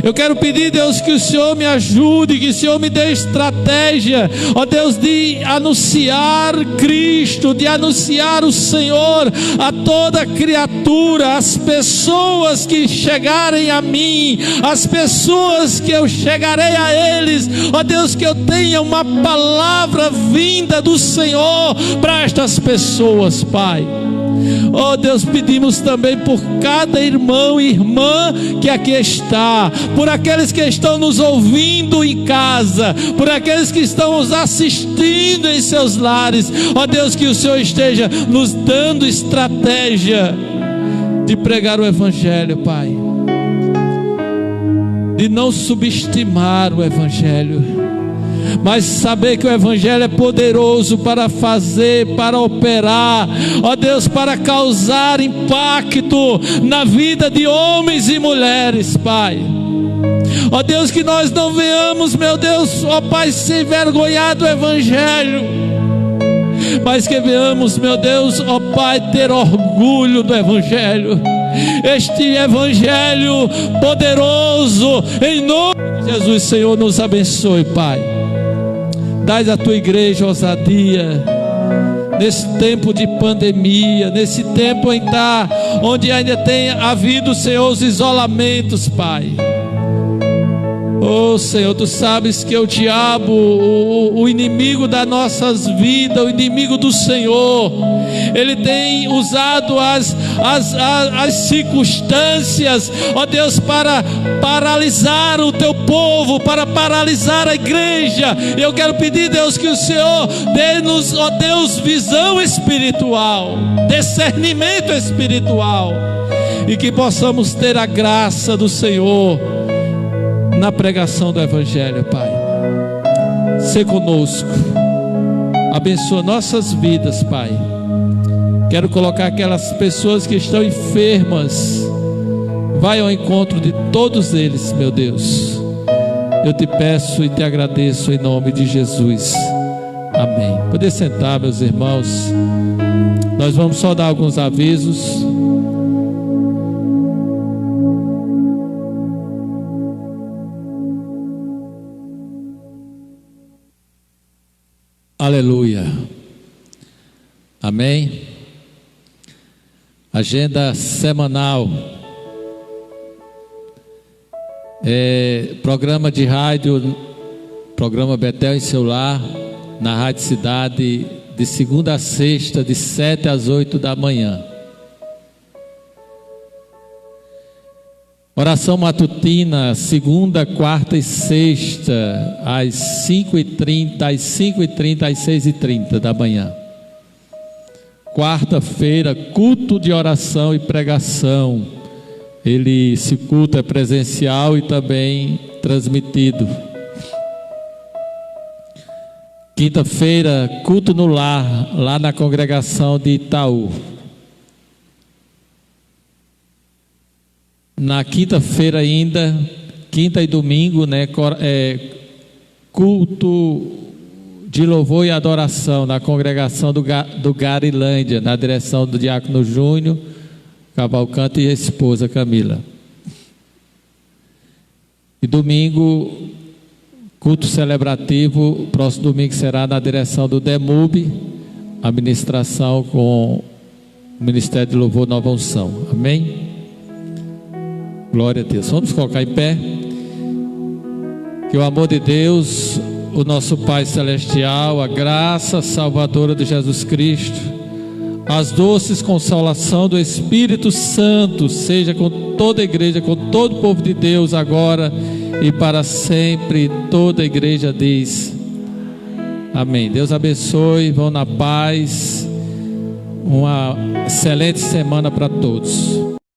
Eu quero pedir, Deus, que o Senhor me ajude, que o Senhor me dê estratégia, ó Deus, de anunciar Cristo, de anunciar o Senhor a toda criatura, as pessoas que chegarem a mim, as pessoas que eu chegarei a eles, ó Deus, que eu tenha uma palavra vinda do Senhor para estas pessoas, Pai. Oh Deus, pedimos também por cada irmão e irmã que aqui está, por aqueles que estão nos ouvindo em casa, por aqueles que estão nos assistindo em seus lares. Oh Deus, que o Senhor esteja nos dando estratégia de pregar o Evangelho, Pai, de não subestimar o Evangelho, mas saber que o Evangelho é poderoso para fazer, para operar, ó Deus, para causar impacto na vida de homens e mulheres, Pai. Ó Deus, que nós não venhamos, meu Deus, ó Pai, se envergonhar do Evangelho, mas que venhamos, meu Deus, ó Pai, ter orgulho do Evangelho, este Evangelho poderoso, em nome de Jesus. Senhor, nos abençoe, Pai. Dai à tua igreja ousadia nesse tempo de pandemia, nesse tempo onde ainda tem havido, Senhor, os isolamentos, Pai. Oh Senhor, tu sabes que o diabo, o inimigo das nossas vidas, o inimigo do Senhor, ele tem usado as circunstâncias, ó Deus, para paralisar o teu povo, para paralisar a igreja. Eu quero pedir, Deus, que o Senhor dê-nos, ó Deus, visão espiritual, discernimento espiritual, e que possamos ter a graça do Senhor na pregação do Evangelho, Pai. Sê conosco, abençoa nossas vidas, Pai. Quero colocar aquelas pessoas que estão enfermas, vai ao encontro de todos eles, meu Deus. Eu te peço e te agradeço em nome de Jesus. Amém. Poder sentar, meus irmãos. Nós vamos só dar alguns avisos. Aleluia. Amém. Agenda semanal. Programa de rádio, programa Betel em seu lar, na Rádio Cidade, de segunda a sexta, de 7 às 8 da manhã. Oração matutina, segunda, quarta e sexta, às 5h30, às 5h30, às 6h30 da manhã. Quarta-feira, culto de oração e pregação. Esse culto é presencial e também transmitido. Quinta-feira, culto no lar, lá na congregação de Itaú. Na quinta-feira ainda, quinta e domingo, né, culto de louvor e adoração na congregação do Garilândia, na direção do diácono Júnior Cavalcante e a esposa Camila. E domingo, culto celebrativo, próximo domingo será na direção do DEMUB, a ministração com o Ministério de Louvor Nova Unção. Amém? Glória a Deus. Vamos colocar em pé. Que o amor de Deus, o nosso Pai Celestial, a graça salvadora de Jesus Cristo, as doces consolação do Espírito Santo, seja com toda a igreja, com todo o povo de Deus, agora e para sempre. Toda a igreja diz amém. Deus abençoe, vão na paz. Uma excelente semana para todos.